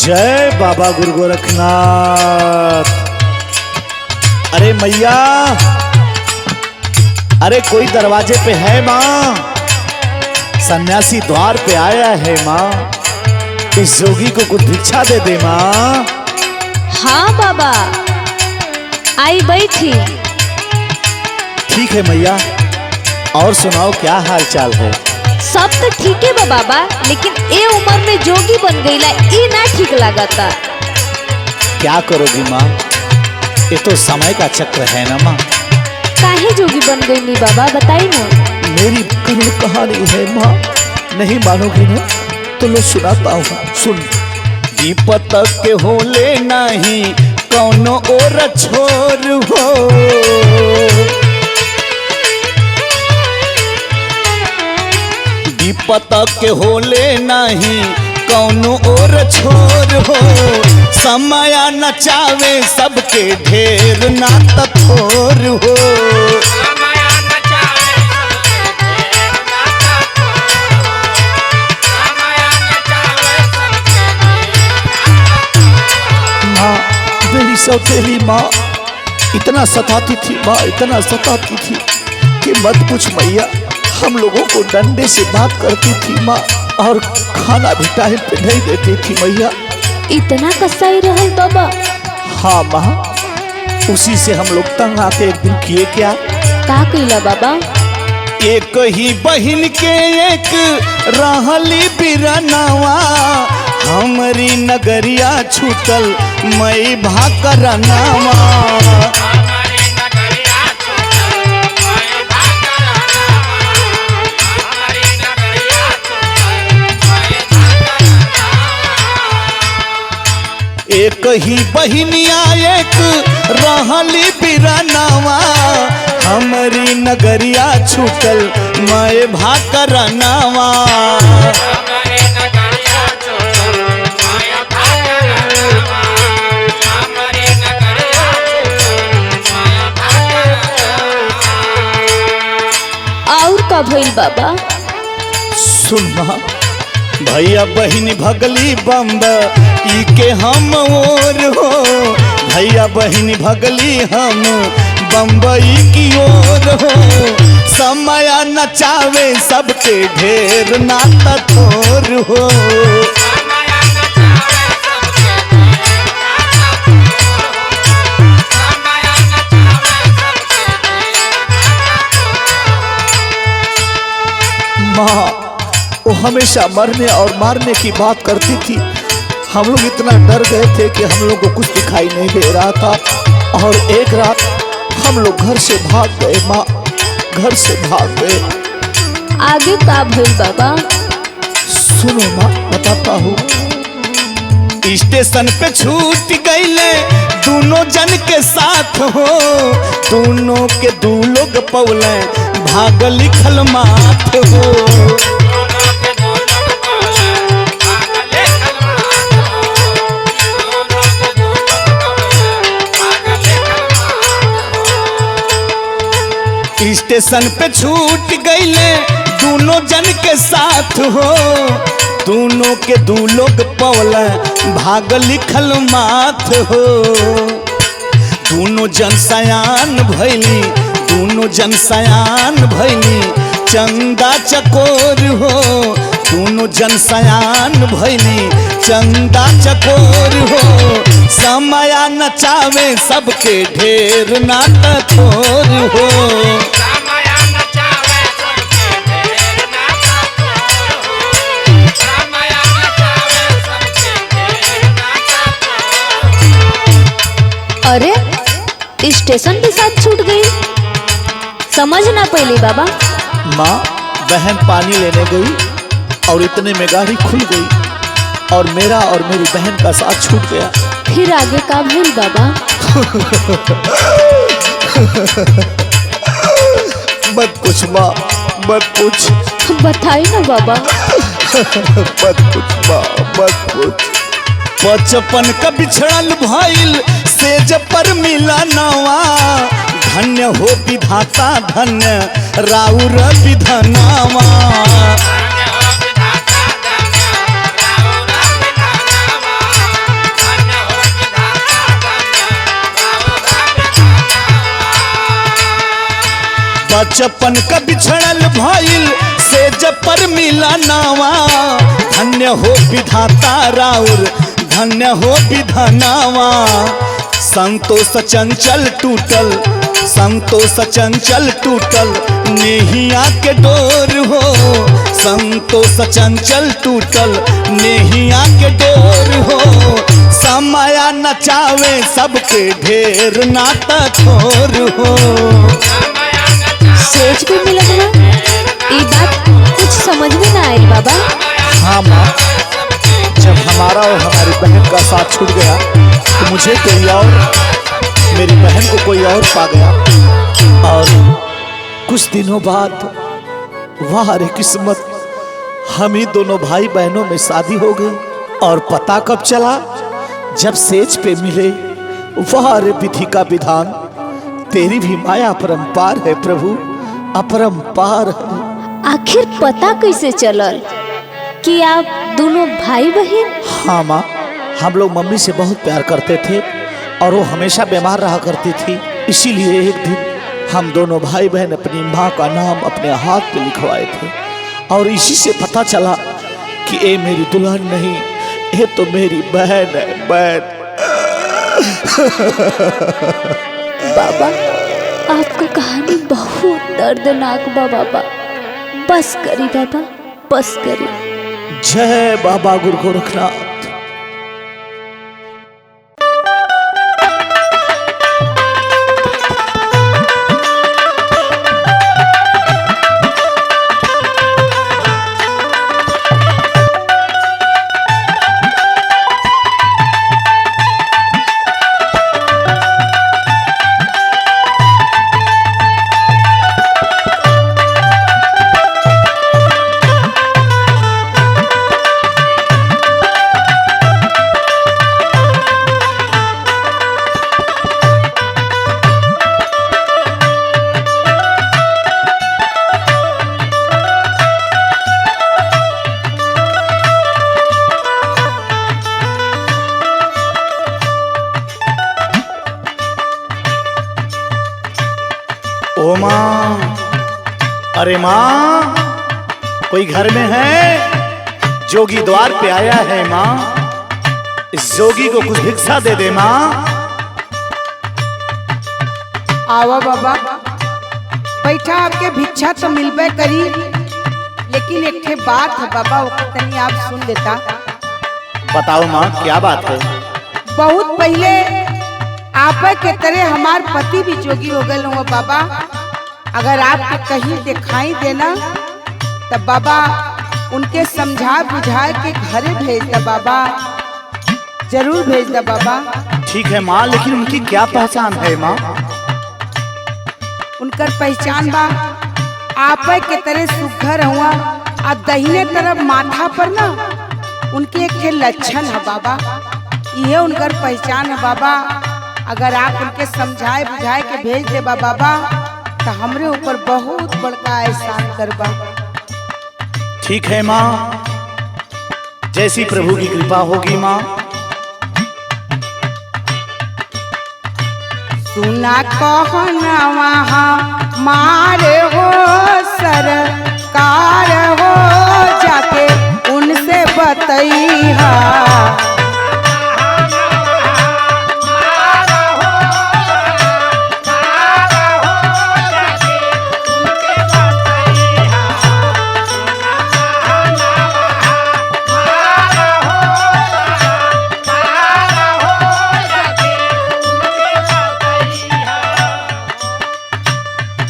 जय बाबा गुरु गोरखनाथ। अरे मैया, अरे कोई दरवाजे पे है माँ? सन्यासी द्वार पे आया है माँ, इस जोगी को कुछ भिक्षा दे दे माँ। हाँ बाबा, आई बैठी। ठीक है मैया, और सुनाओ क्या हाल चाल है? सब तो ठीक है बा बाबा, लेकिन ए उम्र में जोगी बन गईला, ई ना ठीक लागता। क्या करोगी माँ, ये तो समय का चक्र है ना माँ। काहे जोगी बन गई नी बाबा, बताई ना। मेरी करुण कहानी है माँ, नहीं मानोगी ना तो लो सुनाता हूँ, सुन। विपत के होले नहीं कौनो और छोर हो, विपत के होले नहीं कौनो और छोर हो, समय नचावे सबके ढेर ना तथोर हो। माँ, मेरी सौतेली माँ इतना सताती थी माँ, इतना सताती थी कि मत पूछ मैया। हम लोगों को डंडे से बात करती थी माँ, और खाना भी टाइम पे नहीं देती थी मैया। इतना कसाई रहल बाबा? हाँ माँ, उसी से हम लोग तंग आके एक दिन किए क्या। का कइला बाबा? एक ही बहिन के एक रहली बिरनावा, हमारी नगरिया छूटल मई भाकरनावा। एक ही बहिनिया एक रहली बिरनावा, हमारी नगरिया छूटल मैं भाकरनावा। और का भइल बाबा? सुन माँ, भैया बहिनी भगली बम्ब ई के हम ओर हो, भैया बहिनी भगली हम बम्बई की ओर हो। समय नचावे सबके ढेर नाता थोर हो। माँ, वो हमेशा मरने और मारने की बात करती थी। हम लोग इतना डर गए थे कि हम लोग को कुछ दिखाई नहीं दे रहा था, और एक रात हम लोग घर से भाग गए माँ, घर से भाग गए। आगे का भइल बाबा? सुनो माँ, बताता हूँ। स्टेशन पे छूट गईले दोनों जन के साथ हो, दोनों के दू लोग पौले भाग लिखल माथ हो। स्टेशन पे छूट गईले दोनों जन के साथ हो, दोनों के दू लोग पौल भाग लिखल माथ हो। दोनों जन सयान भैली, दोनों जन सयान भैली चंदा चकोर हो, दोनों जन सयान भैली चंदा चकोर हो। समय नचावे सबके ढेर नाता थोर हो। अरे स्टेशन के साथ छूट गई, समझ ना पहले बाबा। माँ, बहन पानी लेने गई और इतने में गाड़ी खुल गई और मेरा और मेरी बहन का साथ छूट गया। फिर आगे का भूल बाबा? मत पूछ माँ, मत पूछ। बताई ना बाबा। मत पूछ माँ, मत पूछ। बचपन का बिछड़ल भइल सेज पर मिला नवा, धन्य हो विधाता धन्य राउर विधनावा। बचपन का बिछड़ल भइल से जब पर मिला नावा, धन्य हो विधाता राउर धन्य हो विधानावा। संतोष चंचल टूटल संतोष चंचल टूटल नेहिया के डोर हो, संतोष चंचल टूटल नेहिया के डोर हो। समाया नचावे सबके ढेर नाता छोर हो। सेज पे मिलत ना, ये बात कुछ समझ में ना आई बाबा। हाँ माँ, जब हमारा और हमारी बहन का साथ छूट गया तो मुझे कोई और, मेरी बहन को कोई और पा गया। और कुछ दिनों बाद वाह रे किस्मत, हम ही दोनों भाई बहनों में शादी हो गई। और पता कब चला, जब सेज पे मिले। वाह रे विधि का विधान, तेरी भी माया अपरंपार है प्रभु, अपरंपार है। आखिर पता कैसे चलल कि आप दोनों भाई बहन? हाँ माँ, हम लोग मम्मी से बहुत प्यार करते थे और वो हमेशा बीमार रहा करती थी। इसीलिए एक दिन हम दोनों भाई बहन अपनी माँ का नाम अपने हाथ पे लिखवाए थे। और इसी से पता चला कि ये मेरी दुल्हन नहीं, ये तो मेरी बहन है, बहन। बाबा, आपका कहानी बहुत दर्दनाक बा बाबा। बस करी बाबा, बस करी। जय बाबा गुरु गोरखनाथ। ओ माँ, अरे माँ, कोई घर में है? जोगी द्वार पे आया है माँ, इस जोगी को कुछ भिक्षा दे दे माँ। आवा बाबा, बैठा, आपके भिक्षा तो मिलबे करी, लेकिन एक ठे बात है बाबा, वो तनी आप सुन लेता। बताओ माँ, क्या बात है? बहुत पहले आप के तरह हमार पति भी जोगी हो गए हो बाबा। अगर आपको कहीं दिखाई देना तब बाबा उनके समझा बुझा के घरे भेज दे बाबा, जरूर भेज दे बाबा। ठीक है माँ, लेकिन उनकी क्या पहचान है माँ? उनकर पहचान बा आप के तरह सुघर हुआ, और दहिने तरफ माथा पर ना उनके एक लक्षण है बाबा, ये उनकर पहचान है बाबा। अगर आप उनके समझाए बुझाए के भेज दे बाबा तो हमरे ऊपर बहुत बड़का एहसान करबा। ठीक है माँ, जैसी प्रभु की कृपा होगी माँ। सुना कहना वहाँ मारे हो सरकार हो, जाके उनसे बतैहा।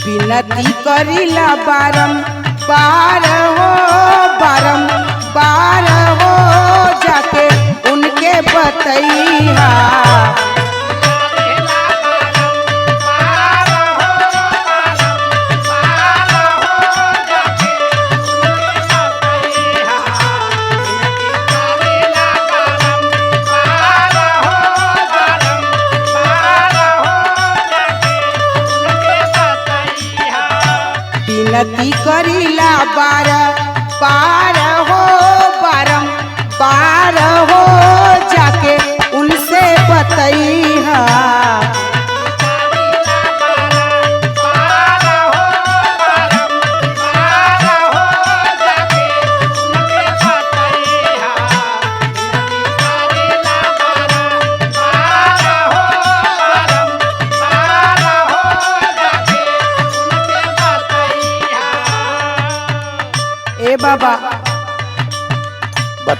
विनती करिला बारंबार हो, बारंबार हो, जाके उनके बतैहा। विनती करिला बारंबार हो, बारंबार हो, जाके उनसे बतैहा।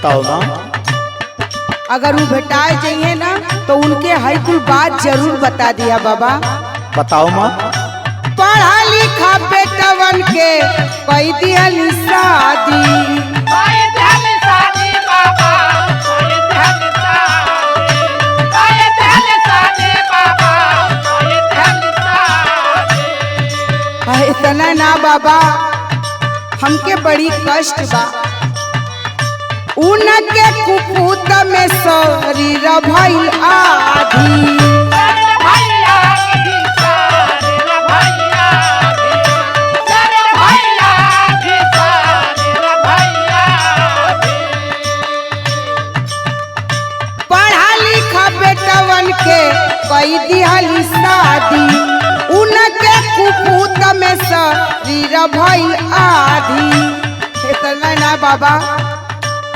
बताओ माँ। अगर वो भेटाए चाहिए ना तो उनके हर कुल बात जरूर बता दिया बाबा। बताओ माँ। पढ़ा लिखा बेटवन के कई दिहली शादी, इतना ना बाबा हमके बड़ी कष्ट बा। उनके कुपूत में शरीर भइल आधी, पढ़ा लिखा बेटवन के कई दिहली शादी, उनके कुपूत में शरीर भइल आधी। इतना ना बाबा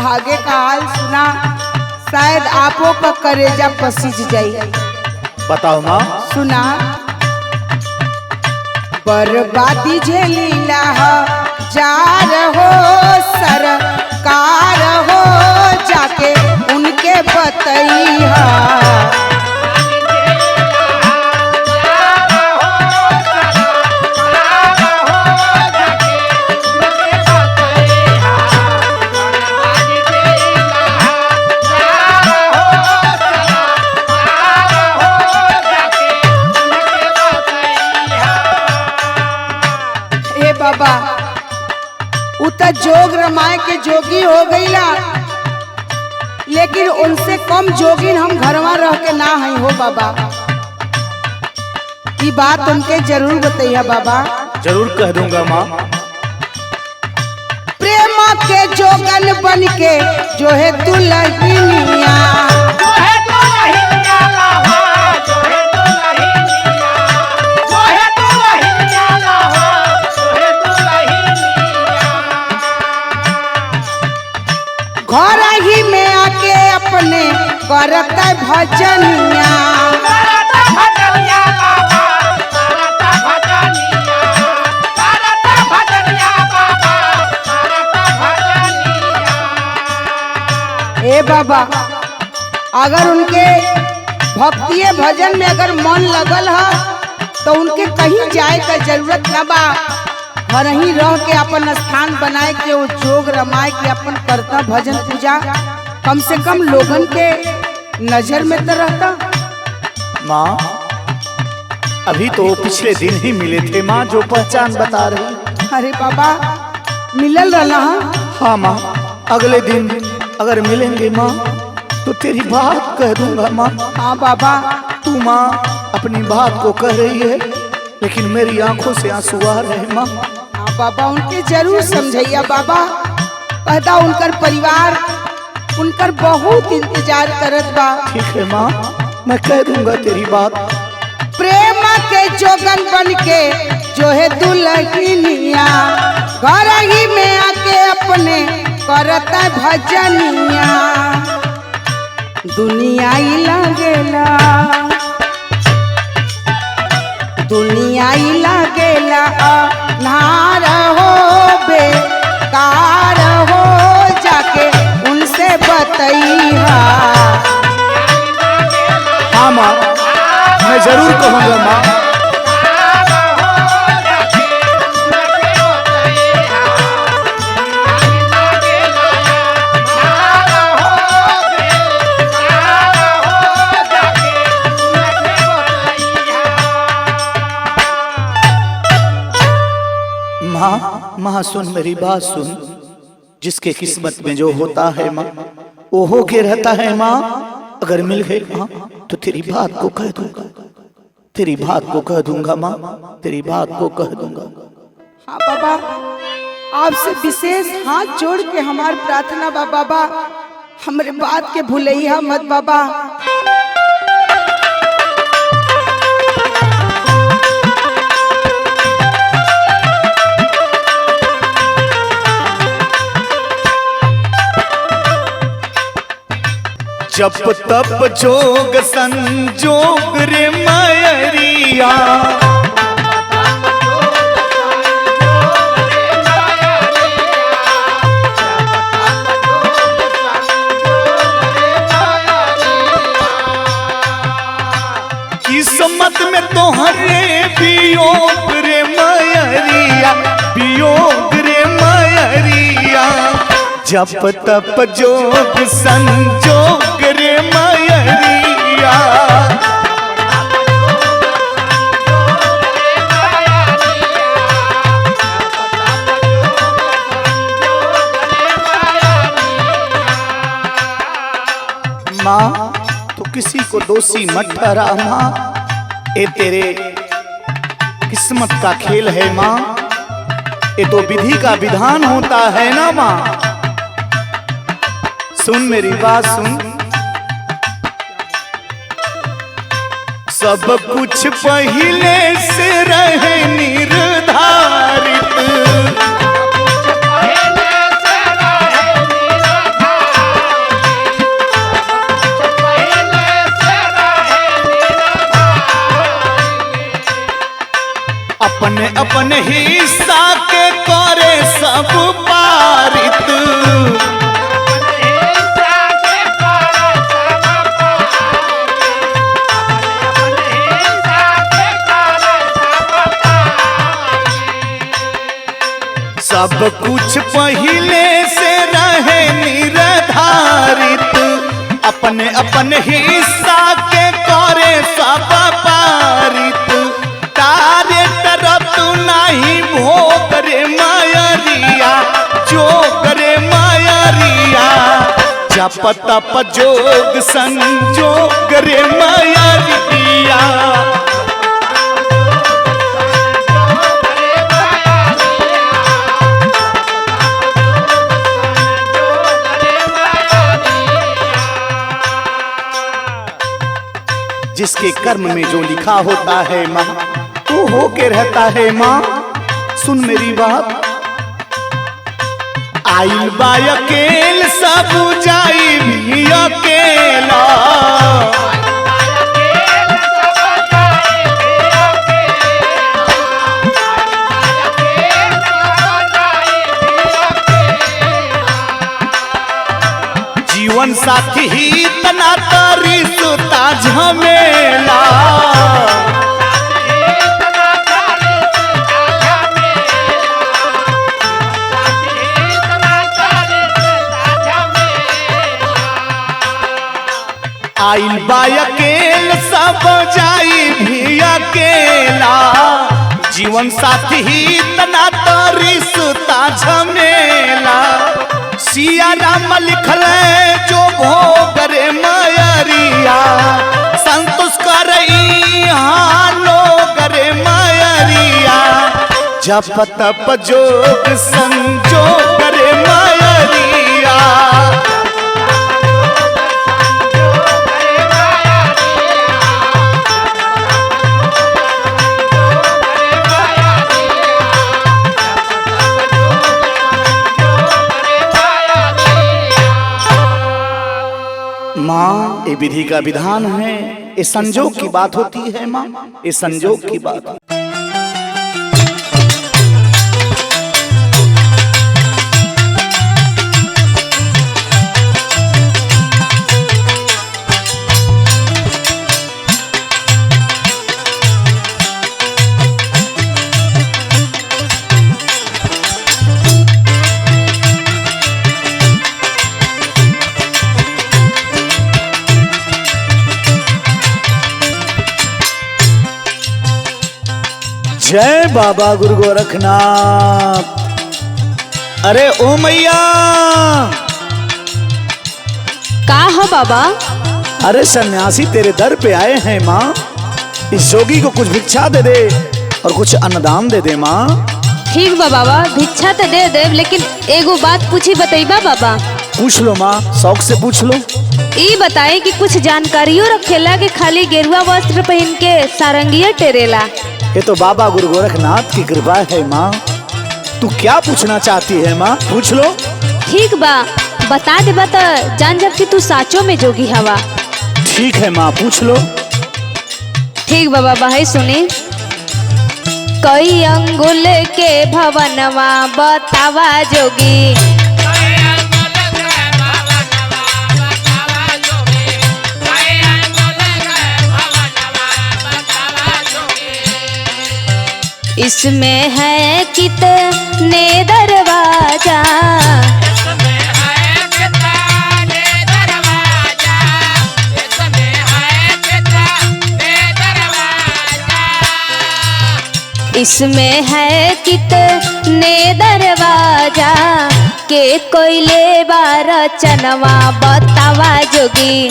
आगे का हाल सुना, शायद आपो का करेजा पसीज जाई। बताओ माँ। सुना, बर्बादी झेलीला जार हो सरकार हो, जाके उनके बतैया। बाबा उतर जोग रमाए के जोगी हो गईला, लेकिन उनसे कम जोगिन हम घरवा रह के ना है हो बाबा। ये बात उनके जरूर बताइए बाबा। जरूर कह दूंगा माँ। प्रेम के जोगन बन के जो है दुल्हनिया, घर ही में आके अपने करत भजनिया, ए बाबा अगर उनके भक्तिये भजन में अगर मन लगल है तो उनके कहीं जाए का जरूरत न बा। घर ही रह के अपन स्थान बनाए के वो जोग रमाए के अपन करता भजन पूजा, कम से कम लोगन के नजर में तो रहता। माँ अभी तो पिछले दिन ही मिले थे माँ, जो पहचान बता रही। अरे बाबा मिलल रहा। हाँ माँ, अगले दिन अगर मिलेंगे माँ तो तेरी बात कह दूंगा माँ। हाँ बाबा। तू माँ अपनी बात को कह रही है, लेकिन मेरी आंखों से आंसू आ रहे हैं माँ। हाँ बाबा उनके जरूर समझैया बाबा। कहता उनकर परिवार उनकर बहुत इंतजार करत बा। ठीक है माँ, मैं कह दूंगा तेरी बात। प्रेम के जोगन बन के जो है दुल्हनिया, घर ही में आके अपने करता भजनिया। दुनिया ही लगेला, दुनिया ही लगेला नार हो बेकार हो, जाके उनसे बतैया। हाँ माँ, मैं जरूर कहूँगा माँ। माँ सुन, मेरी बात सुन। जिसके किस्मत में जो होता है माँ वो हो के रहता है माँ। अगर मिल गए माँ तो तेरी बात को कह दूंगा, तेरी बात को कह दूंगा माँ, तेरी बात को कह दूंगा। हाँ बाबा, आपसे विशेष हाथ जोड़ के हमार प्रार्थना बा बाबा, हमरे बात के भूलैया मत बाबा। जप तप जोग संजोग रे मायरिया, किस्मत में तोहरे वियोग रे मयरिया, वियोग रे मयरिया, जप तप जोग संजोग रे मयरिया। माँ तो किसी को दोषी मत ठहरा माँ, ये तेरे किस्मत का खेल है माँ, ये तो विधि का विधान होता है ना माँ। सुन मेरी बात सुन, सब कुछ पहले से रहे निर्धारित, अपने अपने हिस्सा के करे सब पारित, सब कुछ पहले से रहे निर्धारित, अपने अपने हिस्सा के करे सब पारित, तारे तरफ तू नहीं भोग रे मयरिया, जोग रे मयरिया, जप तप जोग संजोग रे मयरिया। जिसके कर्म में जो लिखा होता है माँ तो होके रहता है माँ। सुन मेरी बात, आइल बा अकेल सब जाई भी अकेला, जीवन साथी ही तना तारी सुता झमेला, आइल बा अकेल सब जाई भी अकेला, जीवन साथी ही तना तारी सुता झमेला, सिया राम लिखल जो भोग रे मयरिया, संतोष करई लोग रे मयरिया, जप तप जोग संजोग रे मयरिया। माँ ये विधि का विधान है, ये संजोग की बात होती है माँ, ये संजोग की बात। जय बाबा गुरु गोरखनाथ। अरे ओ मैया, का हो बाबा? अरे सन्यासी तेरे दर पे आए हैं माँ, इस जोगी को कुछ भिक्षा दे दे और कुछ अन्नदान दे दे माँ। ठीक बा बाबा, भिक्षा तो दे दे, लेकिन एगो बात पूछी बतईबा बाबा। पूछ लो माँ, शौक से पूछ लो। ई बताए कि कुछ जानकारियों रखेला कि खाली गेरुआ वस्त्र पहन के सारंगिया टेरेला? ये तो बाबा गुरु गोरखनाथ की कृपा है माँ। तू क्या पूछना चाहती है माँ, पूछ लो। ठीक बा, बता दे बता, जान जब कि तू साचो में जोगी हवा। ठीक है माँ, पूछ लो। ठीक बा बाबा, है सुनी। कई अंगुल के भवनवा बतावा जोगी, इसमें है कितने दरवाजा, इसमें है कितने दरवाजा, के कोई ले बार चनवा बतावा जोगी।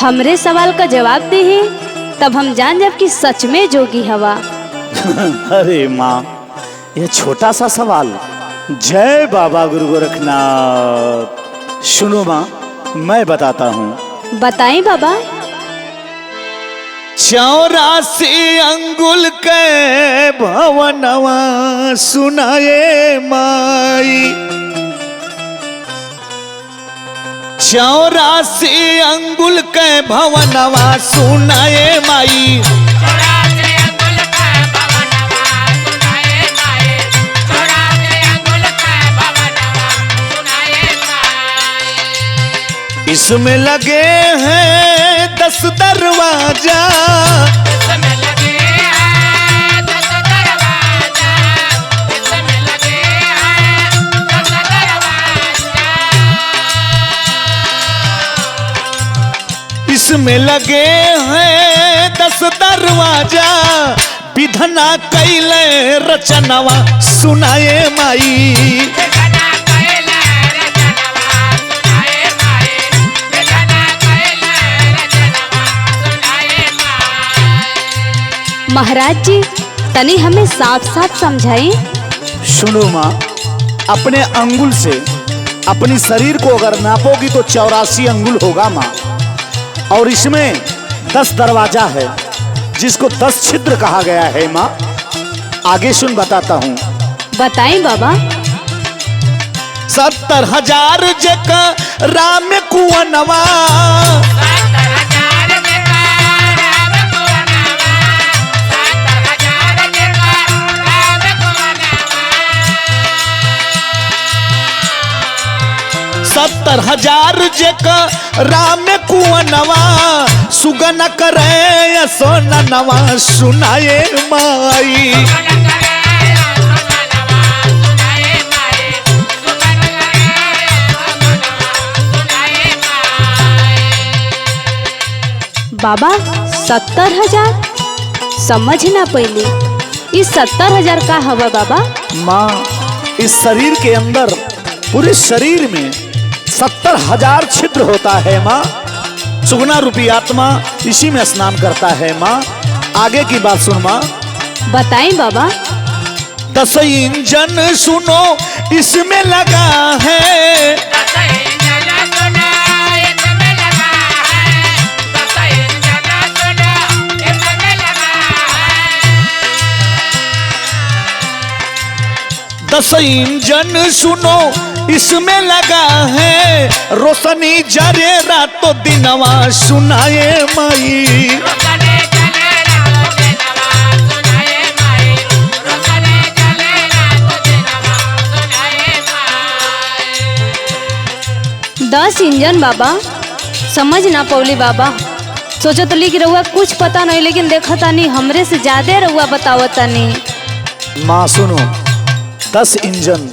हमरे सवाल का जवाब दे ही तब हम जान जब कि सच में जोगी हवा। अरे माँ, यह छोटा सा सवाल। जय बाबा गुरु गोरखनाथ। सुनो माँ, मैं बताता हूँ। बताएं बाबा। 84 अंगुल के भवनवा सुनाए माई, 84 अंगुल के भवनवा सुनाए माई। इसमें लगे हैं 10 दरवाजा, इसमें लगे हैं 10 दरवाजा, इसमें लगे हैं 10 दरवाजा, इसमें लगे हैं 10 दरवाजा, विधना कैले रचनवा सुनाए माई। महाराज जी तनी हमें साफ साफ समझाएं। सुनो माँ, अपने अंगुल से अपनी शरीर को अगर नापोगी तो 84 अंगुल होगा माँ। और इसमें 10 दरवाजा है जिसको 10 छिद्र कहा गया है माँ। आगे सुन, बताता हूँ। बताएं बाबा। 70,000 जका राम कुवनवा, 70,000 जका राम कुवनवा, सुगन करे सोननवा सुनाए माई। बाबा 70,000 समझ ना पहले, इस 70,000 का हवा बाबा? माँ, इस शरीर के अंदर, पूरे शरीर में 70,000 छिद्र होता है माँ। सुगना रूपी आत्मा इसी में स्नान करता है माँ। आगे की बात सुन माँ। बताएं बाबा। 10 इंजन सुनो इसमें लगा है, 10 इंजन सुनो इसमें लगा है, रोशनी जरे रातों दिनवा सुनाए माई। दस इंजन बाबा, समझ ना पौली बाबा। सोचो तो लिख रहुआ कुछ पता नहीं, लेकिन देखा तानी हमरे से ज्यादा रहुआ बतावता नहीं। माँ सुनो, 10 इंजन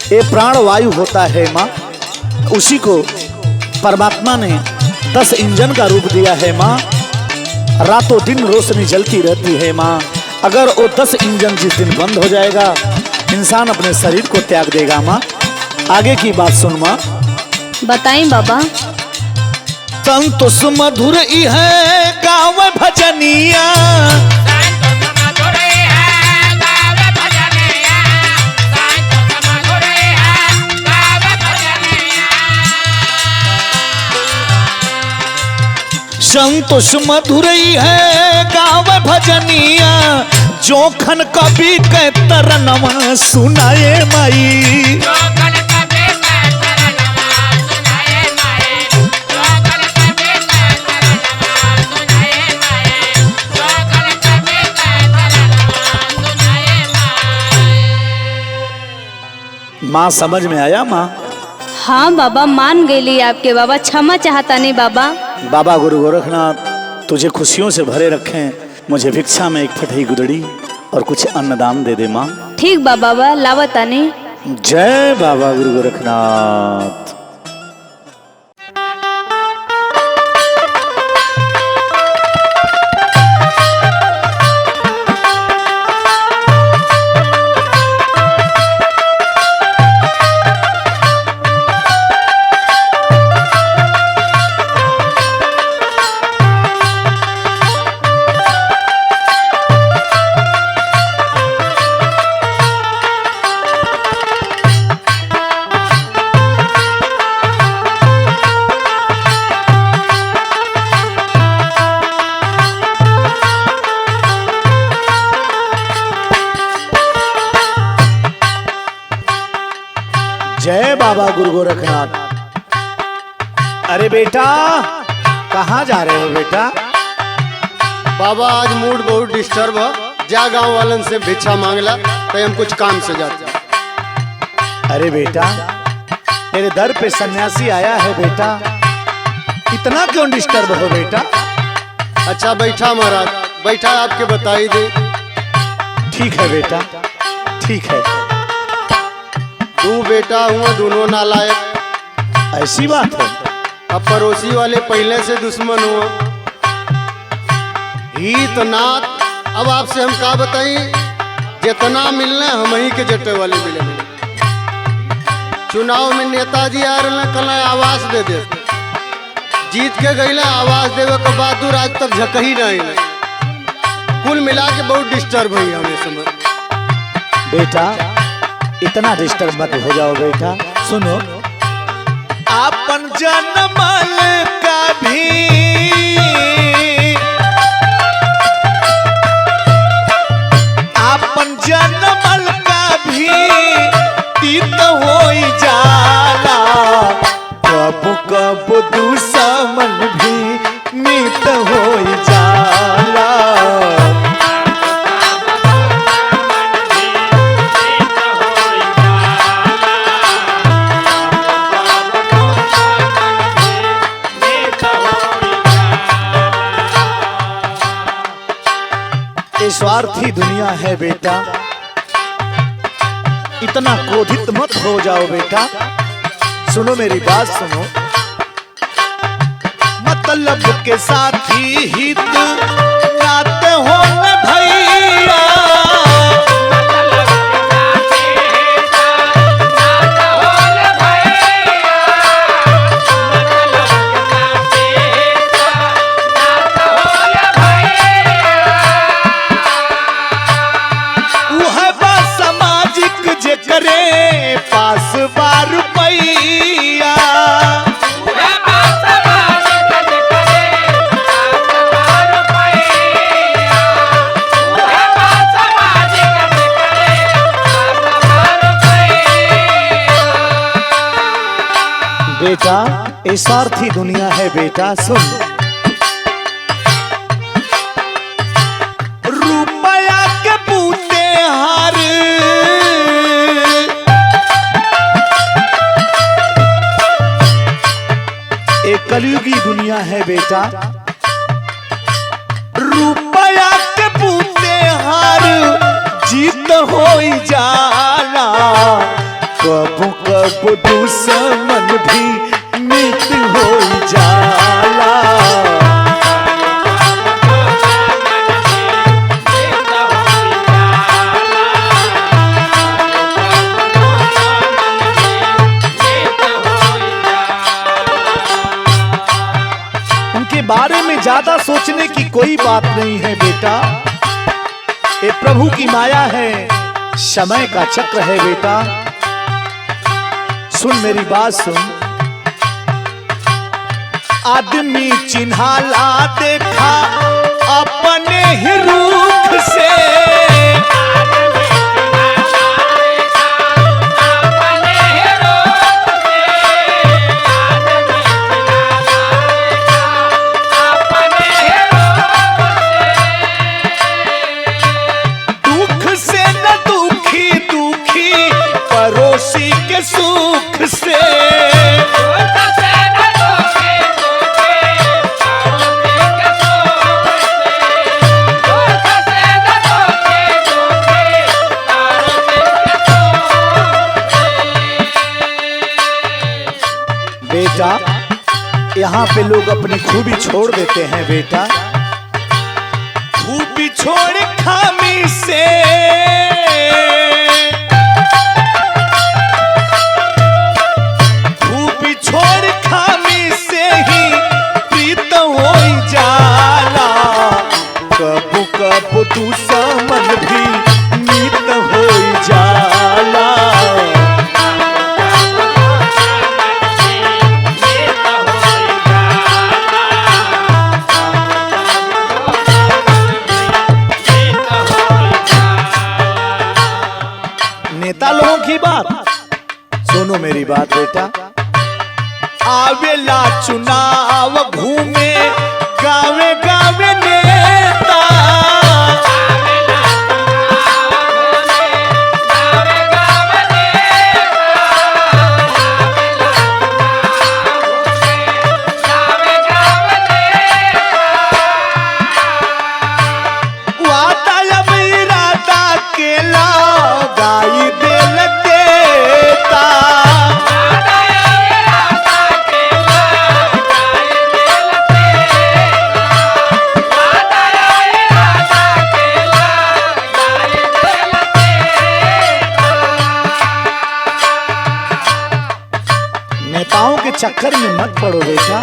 ये प्राण वायु होता है माँ। उसी को परमात्मा ने 10 इंजन का रूप दिया है माँ। रातों दिन रोशनी जलती रहती है माँ। अगर वो 10 इंजन जिस दिन बंद हो जाएगा, इंसान अपने शरीर को त्याग देगा माँ। आगे की बात सुन माँ। बताएं बाबा। संतोष मधुर है गाँव भजनिया, संतोष मधुर है गाँव भजनिया, जोखन कभी के तरनवा सुनाए माई। माँ समझ में आया माँ? हाँ बाबा, मान गईली आपके बाबा, क्षमा चाहता नहीं बाबा। बाबा गुरु गोरखनाथ तुझे खुशियों से भरे रखें। मुझे भिक्षा में एक फटही गुदड़ी और कुछ अन्नदान दे दे माँ। ठीक बा बाबा, लावता नहीं। जय बाबा गुरु गोरखनाथ। जय बाबा गुरु गोरखनाथ। अरे बेटा, कहाँ जा रहे हो बेटा? बाबा आज मूड बहुत डिस्टर्ब है, जा गांव वालन से भिक्षा मांगला तो हम कुछ काम से जाते। अरे बेटा, तेरे दर पे सन्यासी आया है बेटा, इतना क्यों डिस्टर्ब हो बेटा? अच्छा बैठा महाराज, बैठा आपके बताई दे। ठीक है बेटा, ठीक है। तू बेटा हुआ दोनों नालायक। ऐसी बात है? अब पड़ोसी वाले पहले से दुश्मन हुआ हित नाथ। अब आपसे हम का बताई, जितना मिलना हम ही के जटे वाले मिले। चुनाव में नेताजी आ रहे कल आवास दे दे, जीत के गई आवास देवे के बाद आज तक झकही नहीं। कुल मिला के बहुत डिस्टर्ब हुई हमें समझ। बेटा इतना डिस्टर्ब मत हो जाओ बेटा। सुनो, आपन जनमल का भी आपन जनमल का भी तीत होई जाला, कब कब दुश्मन भी मित होई जाला। स्वार्थी दुनिया है बेटा, इतना क्रोधित मत हो जाओ बेटा। सुनो मेरी बात सुनो, मतलब के साथी हित नाते हो न भैया। करे पास बार रुपैया, बेटा ये स्वार्थी दुनिया है बेटा। सुन, रुपया के बूते हार एक कलयुगी दुनिया है बेटा। रुपया के बूते हार जीत होई जाला, कब कब दुश्मन भी मित होई जाला। बारे में ज्यादा सोचने की कोई बात नहीं है बेटा। ये प्रभु की माया है, समय का चक्र है बेटा। सुन मेरी बात सुन, आदमी चिन्हाला देखा अपने ही रूप से, पड़ोसी के सुख से। बेटा, यहाँ पे लोग अपनी खूबी छोड़ देते हैं बेटा। खूबी छोड़ खामी से खूबी छोड़ खामी से ही प्रीत हो जाला। कबू कबू तू समझ भी मीत हो जाला। नेता लोगों की बात सुनो मेरी बात बेटा। आवेला चुनाव घूमे गावे गावे नेता। वादा अब इरादा केला गाई दिल देता। नेताओं के चक्कर में मत पड़ो बेटा।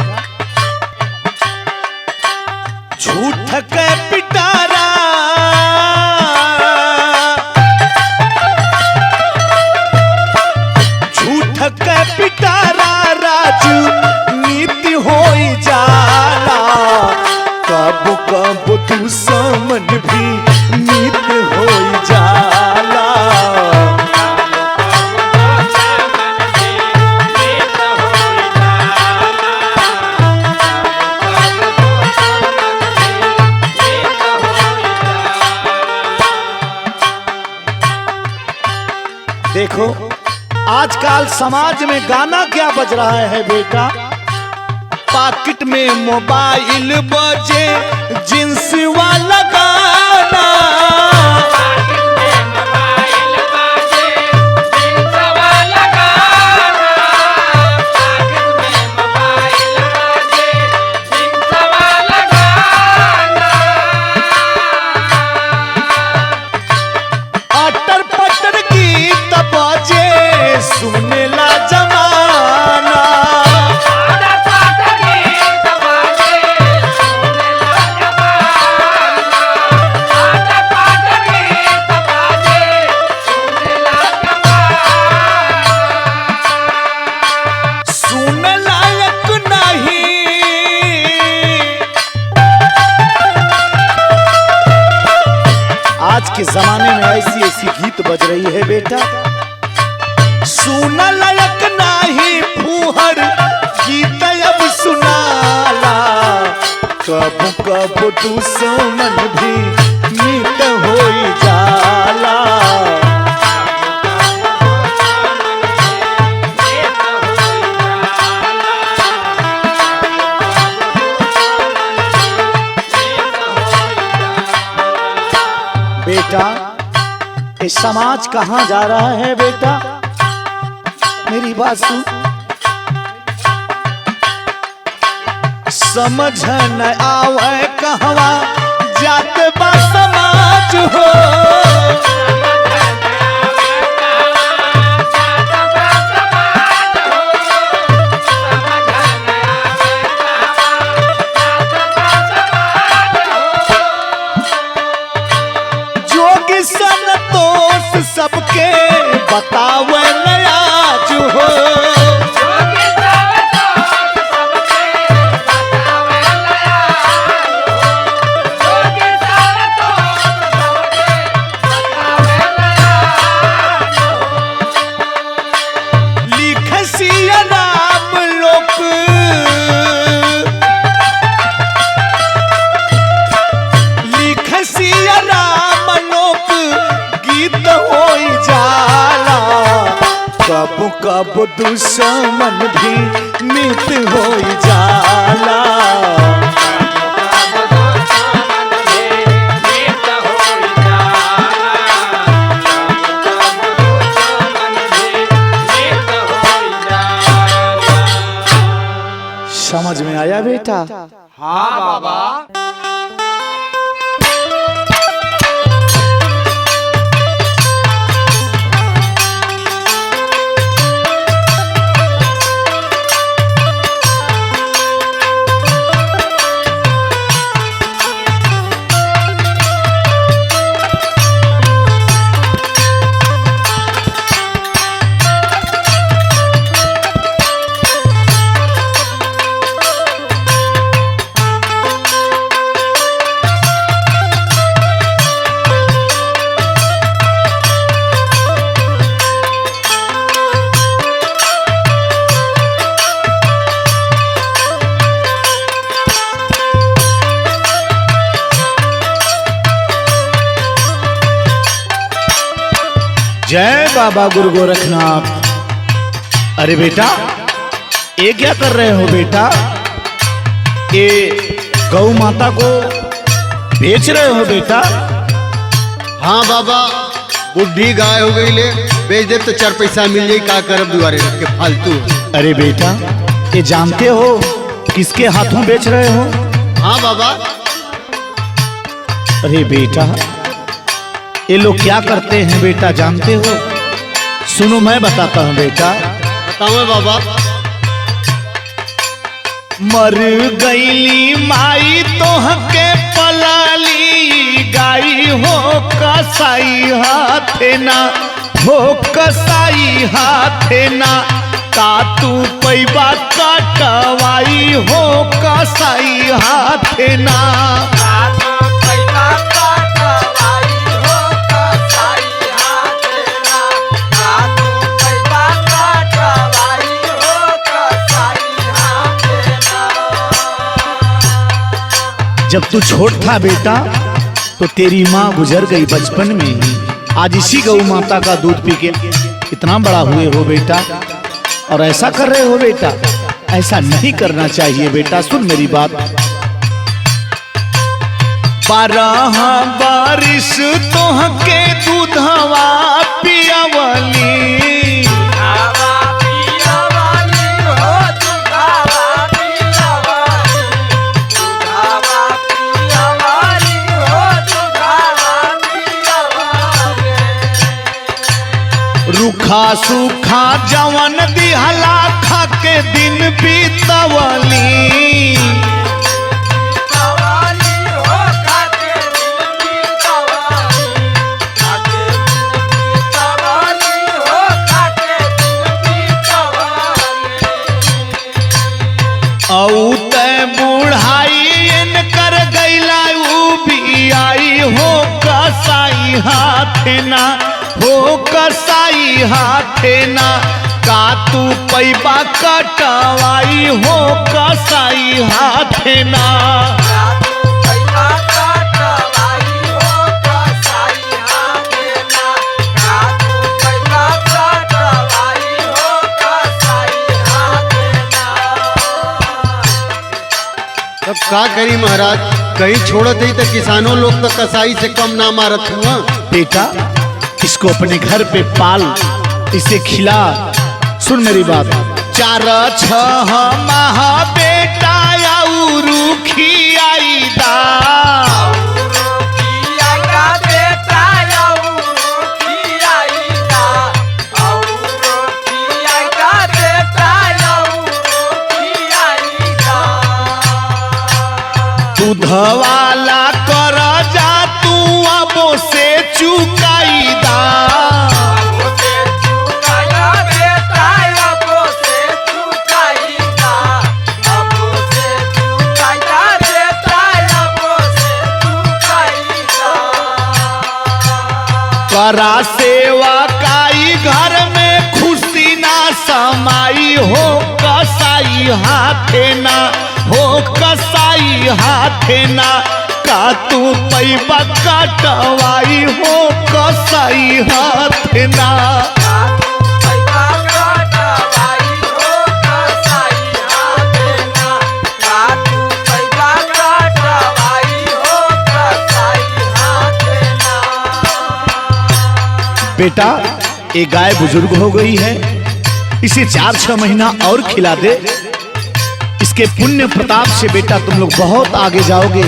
झूठ के पिटारा झूठ के पिटारा राजू नीति हो जाला। कब कब तू समन भी नीत हो जाला। देखो आजकल समाज में गाना क्या बज रहा है बेटा। पॉकेट में मोबाइल बजे जींस वाला गाना। अटर पटर गीत बजे सुनेला जमाना। सुन लायक नहीं आज के जमाने में ऐसी ऐसी गीत बज रही है बेटा। सुन लायक नहीं फूहर गीत अब सुनाला। कब कब दुश्मन भी मीत हो जाला। बेटा ये समाज कहाँ जा रहा है बेटा। मेरी बात सुन। समझ न आवे कहवा जात बा समाज हो। जोगी संतोष सबके बतावे आज हो। कब दुश्मन भी मित हो जाला। समझ में आया बेटा? हाँ बाबा। जय बाबा गुरु गोरखनाथ। अरे बेटा, ये क्या कर रहे हो बेटा? ये गौ माता को बेच रहे हो बेटा? हाँ बाबा, बुढ़ी गाय हो गई ले, बेच दे तो 4 पैसा मिल जाये। का करब दुआरे रख के फालतू। अरे बेटा, ये जानते हो किसके हाथों बेच रहे हो? हाँ बाबा। अरे बेटा, ये लोग क्या करते हैं बेटा जानते हो? सुनो मैं बताता हूँ बेटा। बताओ बाबा। मर गईली माई तोहके पलाली गाई हो कसाई हाथे ना, हो कसाई हाथे ना, का तू पैबा कटवाई हो कसाई हाथे ना। जब तू छोट था बेटा तो तेरी माँ गुजर गई बचपन में ही। आज इसी गौ माता का दूध पी के इतना बड़ा हुए हो बेटा, और ऐसा कर रहे हो बेटा? ऐसा नहीं करना चाहिए बेटा। सुन मेरी बात। 12 बारिश तोहके दूधवा पियावली, रूखा सूखा जवन दिहला खा के दिन बीतवली। औ ते बुढ़ाई इनकर गैला उ भी आई हो कसाई हाथे ना, हो कसाई हाथे ना, का तू पैबा कटवाई हो कसाई हाथे ना। अब का करी महाराज, कहीं छोड़त ही तो किसानों लोग तो कसाई से कम ना मारत हुआ। बेटा, इसको अपने घर पे पाल, इसे खिला। सुन मेरी बात। 4-6 माह बेटा औरू खियाई दा, दूधवाला कर जा तू अबो से चुकाई दा। करा सेवा काई घर में खुशी ना समाई हो कसाई हाथे ना, हो कसाई हाथे ना, का तू पैबा कटवाई हो कसाई हाथे ना। बेटा, एक गाय बुजुर्ग हो गई है, इसे 4-6 महीना और खिला दे। इसके इसके पुण्य प्रताप से बेटा तुम लोग बहुत आगे जाओगे,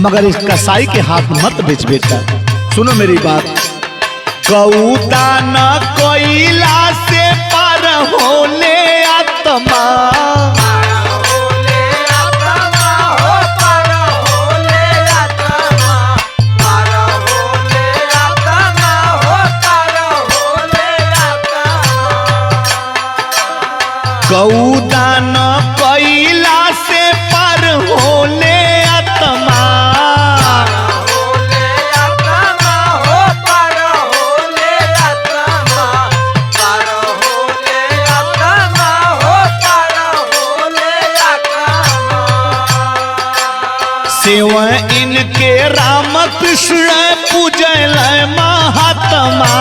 मगर इस कसाई के हाथ मत बेच बेटा। सुनो मेरी बात। गौदा न कोयला से पार होले आत्मा, गौदा न कोयला से पार होले आत्मा, सेव इनके राम कृष्ण पूजल महात्मा,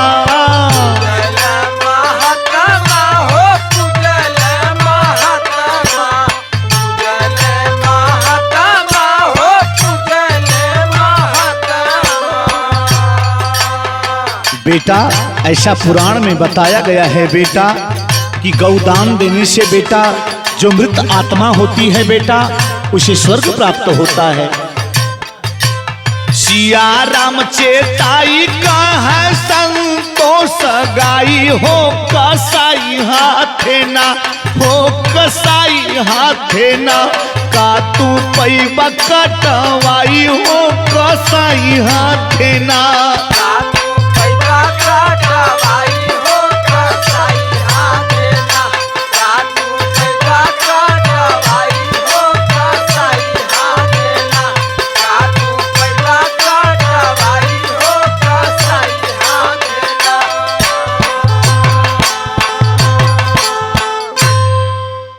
बेटा ऐसा पुराण में बताया गया है बेटा कि गौदान देने से बेटा जो मृत आत्मा होती है बेटा उसे स्वर्ग प्राप्त होता है। सिया राम चेताई कह संतोष गाई हो कसाई हाथे ना, हो कसाई हाथे ना, का तू पैबा कटवाई हो कसाई हाथे ना।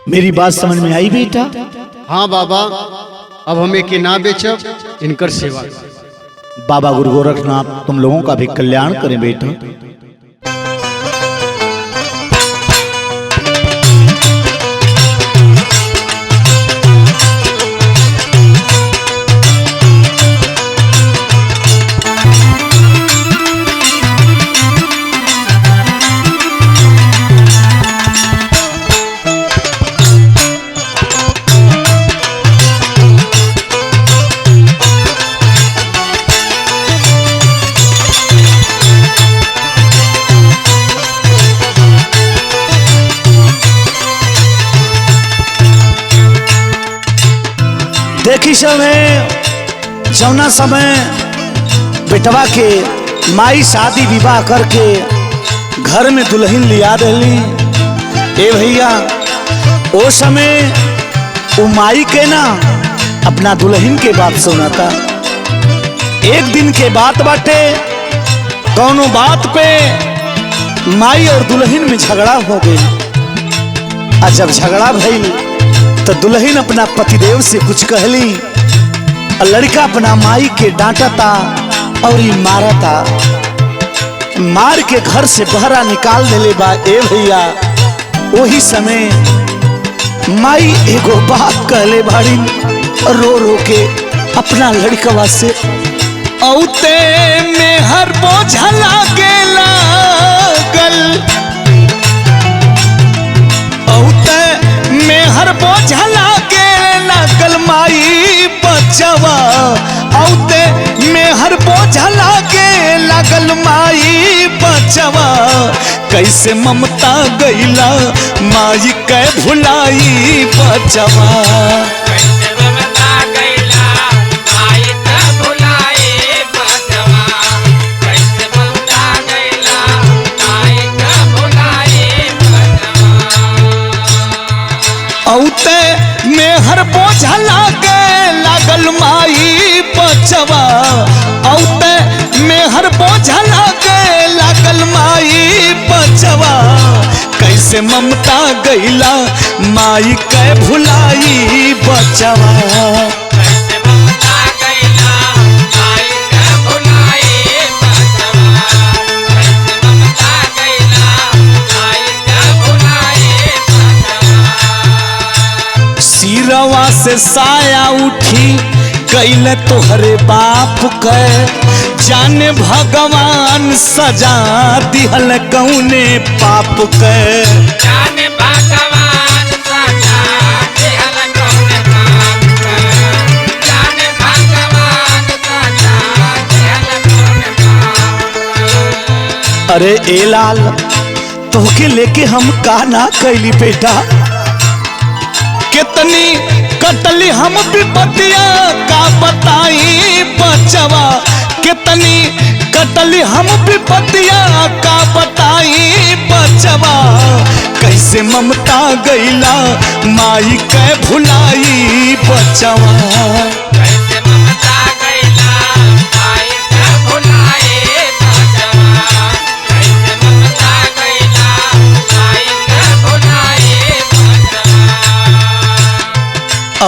मेरी बात समझ में आई बेटा? हाँ बाबा, अब हमें के ना बेचब, इनकर सेवा। बाबा गुरु गोरखनाथ तुम लोगों का भी कल्याण करें बेटा। देखी समय जौना समय बेटवा के माई शादी विवाह करके घर में दुल्हन लिया दिली, ए भैया ओ समय वो माई के ना अपना दुल्हन के बात सुनाता। एक दिन के बात बाटे, कौनो बात पे माई और दुल्हन में झगड़ा हो गई। और जब झगड़ा भइल तो दुल्हन अपना पतिदेव से कुछ कहली, और लड़का अपना माई के डांटता और ही मारता, मार के घर से बहरा निकाल देले बा। ए भैया वही समय माई एगो बात कहले बाड़ी रो रो के अपना लड़कवा से, औते में हर बोझा लागे लागल, औते में हर बोझा लागे लागल माई बचवा, औते में हर बोझा लागे लागल माई बचवा, कैसे ममता गईला माई कै भुलाई बचवा। औते में हर बोझा लागे लागल माई बचवा, औते में हर बोझा लागे लागल माई बचवा, कैसे ममता गईला माई कै भुलाई बचवा। सिरवा से साया उठी कैले तोहरे बाप के, जाने भगवान सजा दिहल कौने पाप के, जाने भगवान सजा दिहल कौने अरे ए लाल तोहके लेके हम का ना कैली बेटा, कितनी कटली हम विपतिया का बताई बचवा, कितनी कटली हम विपतिया का बताई बचवा, कैसे ममता गईला माई के भुलाई बचवा, कैसे ममता गईला माई के भुलाई बचवा, कैसे ममता गईला माई के भुलाई बचवा।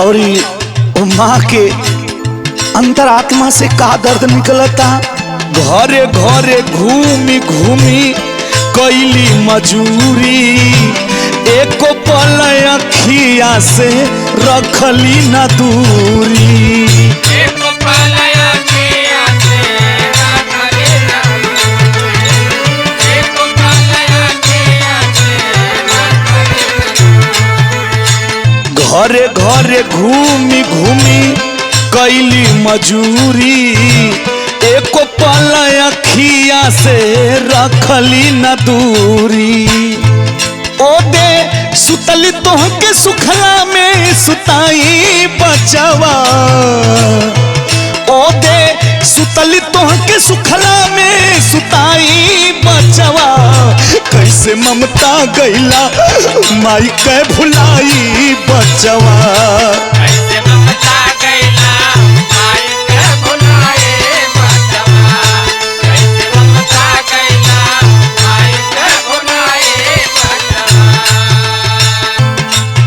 और वो माँ के अंतरात्मा से का दर्द निकलता, घरे घरे घूमी घूमी कैली मजूरी, एको पल अखिया से रखली न दूरी, एक पल अखिया से रखली न दूरी, एक पल अखिया से रखली न दूरी। घरे घरे घूमी घूमी कैली मजूरी, एको पल अखिया से रखली न दूरी, ओ दे सुतली तोहके सुखला में सुताई बचवा, ओ दे सुतली तोहके सुखला में सुताई बचवा, कैसे ममता गईला माई के भुलाई बचवा, कैसे ममता गईला माई के भुलाई बचवा, कैसे ममता गईला माई के भुलाई बचवा।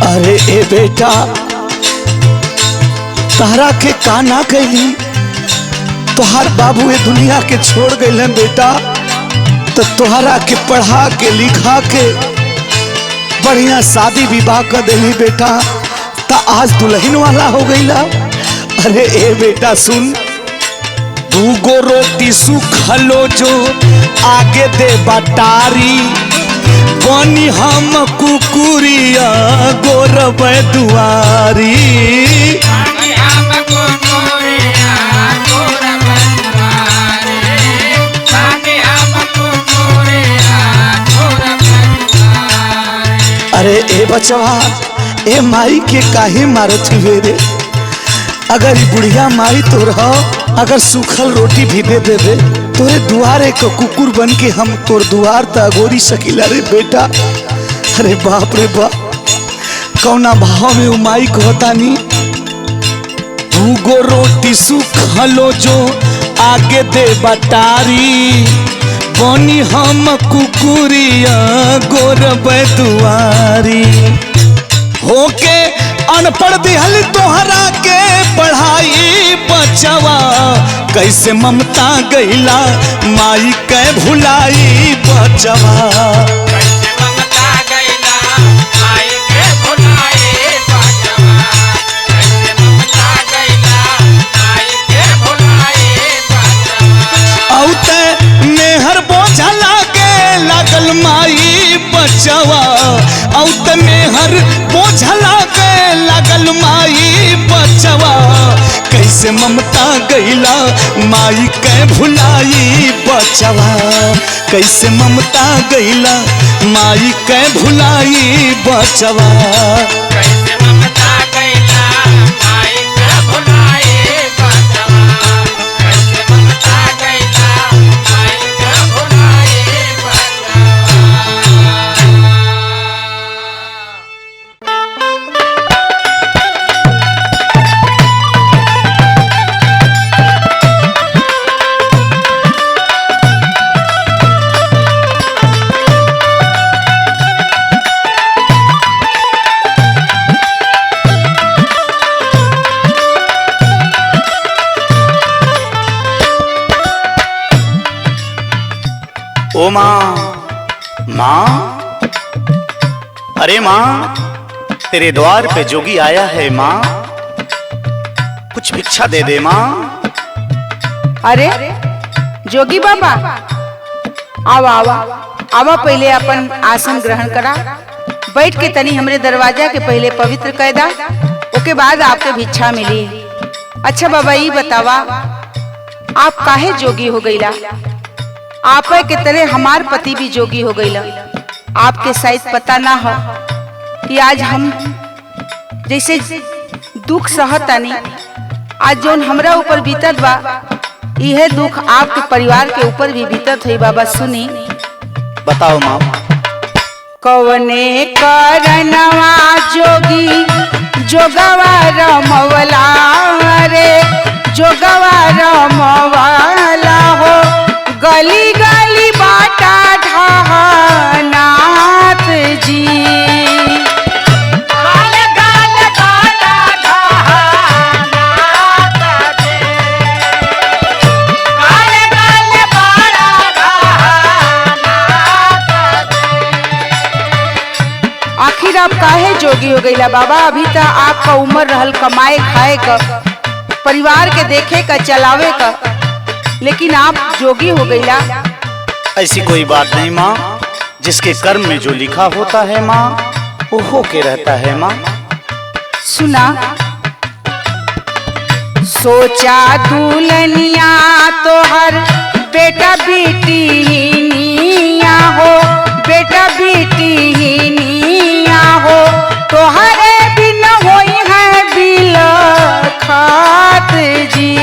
अरे ए बेटा तहरा के का ना कैली, तोहार बाबू ये दुनिया के छोड़ गए बेटा, तो तोहरा के पढ़ा के लिखा के बढ़िया शादी विवाह कर देली बेटा, ता आज दुल्हन वाला हो गईला। अरे ए बेटा सुन, दूगो रोटी सुखलो जो आगे दे बटारी, बनी हम कुकुरिया गोरब दुआरी, आगे हमको गोरिया गोरब दुआरी, आगे हमको गोरिया गोरब दुआरी। अरे ए बचवा ए माई के काहे मारत हुए रे, अगर बुढ़िया माई तो रहो, अगर सूखल रोटी भी दे देवे तोरे दुआरे को कुकुर बन के हम तोर दुआर त अगोरी सकीला रे बेटा। अरे बाप रे बाप, कौना भाव में वो माई कहतानी, दूगो रोटी सुखलो जो आगे दे बटारी, बनी हम कुकुरिया गोरब दुआरी, होके अनपढ़ दिहल तोहरा के पढ़ाई बचवा, कैसे ममता गईला माई के भुलाई बचवा, कैसे ममता गईला माई के भुलाई बचवा, कैसे ममता गईला माई के भुलाई बचवा। औते मेहर बोझा लागे लागल माई बचवा, औते मेहर बोझा लागे लागल माई बचवा, कैसे ममता गईला माई के भुलाई बचवा, कैसे ममता गईला माई के भुलाई बचवा, कैसे ममता गईला माई के भुलाई बचवा, कैसे ममता गईला माई के भुलाई बचवा। ओ माँ, माँ, अरे माँ तेरे द्वार पे जोगी आया है माँ, कुछ भिक्षा दे दे माँ। अरे जोगी बाबा, आवा आवा आवा, पहले अपन आसन ग्रहण करा, बैठ के तनी हमरे दरवाजा के पहले पवित्र कर दा, ओके बाद आपके भिक्षा मिली। अच्छा बाबा, ये बतावा आप काहे जोगी हो गईला? आप के तरह हमार पति भी जोगी हो गईला। आपके शायद पता ना हो कि आज हम जैसे दुख सहतानी, आज जोन हमरा ऊपर बीतत बा, यह दुख आपके परिवार के ऊपर भी बीतत है। बाबा सुनी, बताओ माँ। कवने करनवा जोगी जोगवा रमवला रे, जोगवा रमवला हो, गली गली बाटा ढाहनाथ जी। आखिर आप काहे जोगी हो गईला बाबा? अभी तो आपका उम्र रहल कमाए खाए का, परिवार के देखे का, चलावे का, लेकिन आप जोगी हो गईला। ऐसी कोई बात नहीं माँ, जिसके कर्म में जो लिखा होता है माँ वो होके रहता है माँ। सुना, सोचा दुल्हनिया तोहर बेटा बेटी निया हो, बेटा बेटी निया हो, तोहरे बिन होई है बिलखत जी।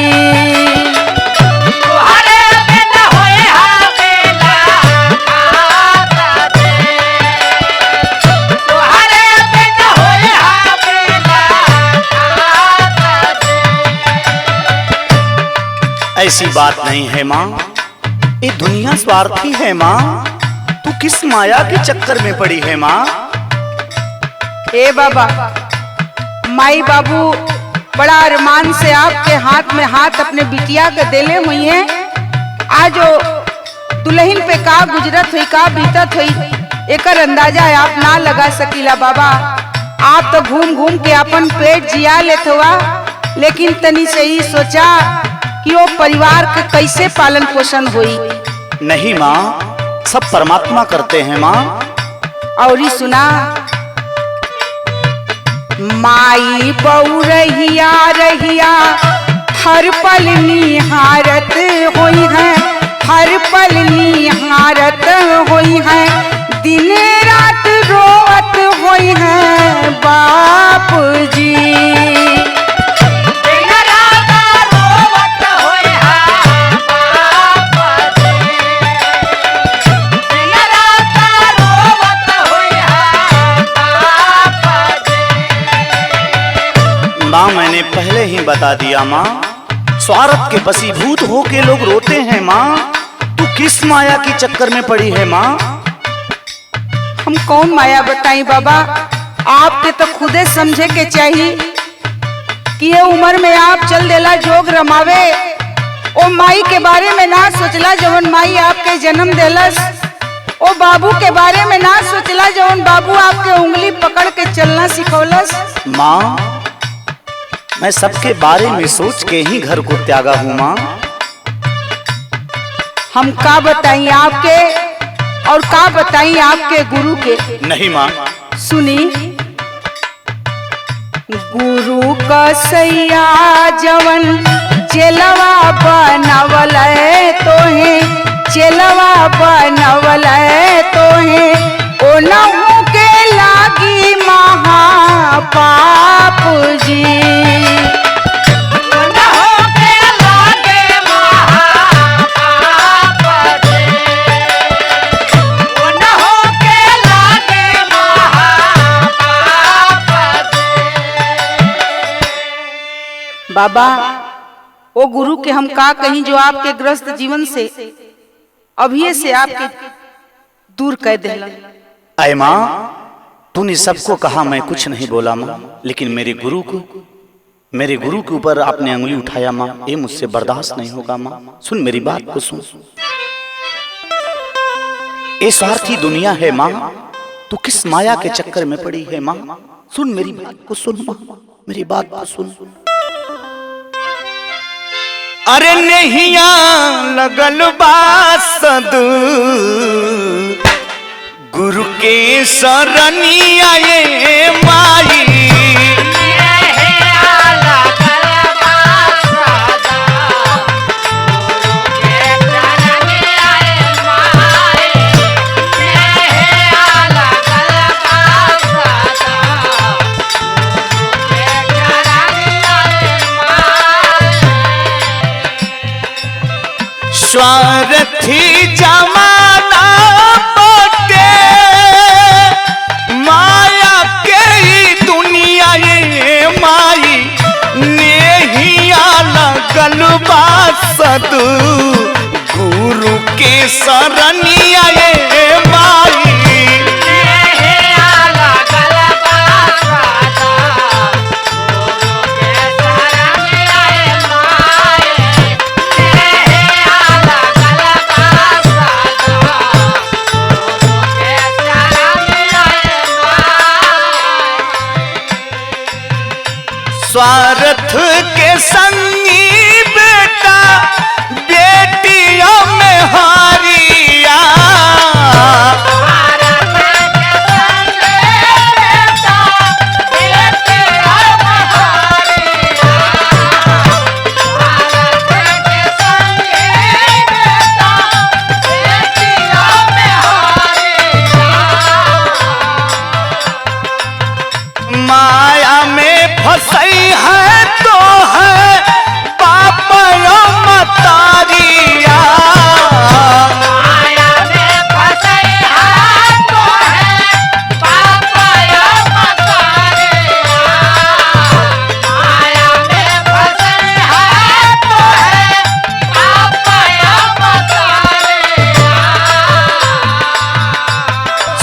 ऐसी बात नहीं है माँ, ये दुनिया स्वार्थी है माँ। तू किस माया के चक्कर में पड़ी है माँ? ए बाबा, माई बाबू बड़ा अरमान से आपके हाथ में हाथ अपने बिटिया के देले हुई हैं। आज दुल्हन पे का गुजरत हुई, का बीतत हुई, एकर अंदाजा आप ना लगा सकीला बाबा। आप तो घूम घूम के अपन पेट जिया लेत हुआ, लेकिन तनी से ही सोचा कि वो परिवार के कैसे पालन पोषण हुई। नहीं माँ, सब परमात्मा करते हैं माँ। और ही सुना, माई बहू रहिया रहिया हर पल निहारत होई है, हर पल निहारत होई है, दिन रात रोवत होई है बाप जी। माँ मैंने पहले ही बता दिया माँ, स्वार्थ के बसीभूत होके लोग रोते हैं माँ। तू किस माया की चक्कर में पड़ी है माँ? हम कौन माया बताई बाबा? आपके तो खुदे समझे के चाहिए कि ये उम्र में आप चल देला जोग रमावे। ओ माई के बारे में ना सोचला जवन माई आपके जन्म देलस, ओ बाबू के बारे में ना सोचला जवन बाबू आपके उंगली पकड़ के चलना सिखौलस। माँ मैं सबके बारे में सोच के ही घर को त्यागा हूँ माँ। हम का बताई आपके और का बताई आपके गुरु के? नहीं माँ। सुनी, गुरु का सैया जवन चेलवा बनवल तो है, चेलवा बनवल तो है, ओ नहु के लागी महापाप जी। बाबा, ओ गुरु के हम का कहीं जो आपके ग्रस्त जीवन से अभी से आपके दूर कर देला। अय माँ, तूने सबको कहा, मैं कुछ नहीं बोला माँ, लेकिन मेरे गुरु के ऊपर आपने उंगली उठाया माँ, ये मुझसे बर्दाश्त नहीं होगा माँ। सुन मेरी बात को सुन। ये स्वार्थी दुनिया है माँ, तू किस माया के चक्कर में पड़ी है माँ? सुन मेरी बात को सुन माँ, मेरी बात को सुन। अरे नैया लगल बासद गुरु के शरणिया ये माई। सरनिया ये माई स्वार्थ के संगी बेटा बेटियों में हारिया माया में फंसई है तो है बाप मतारिया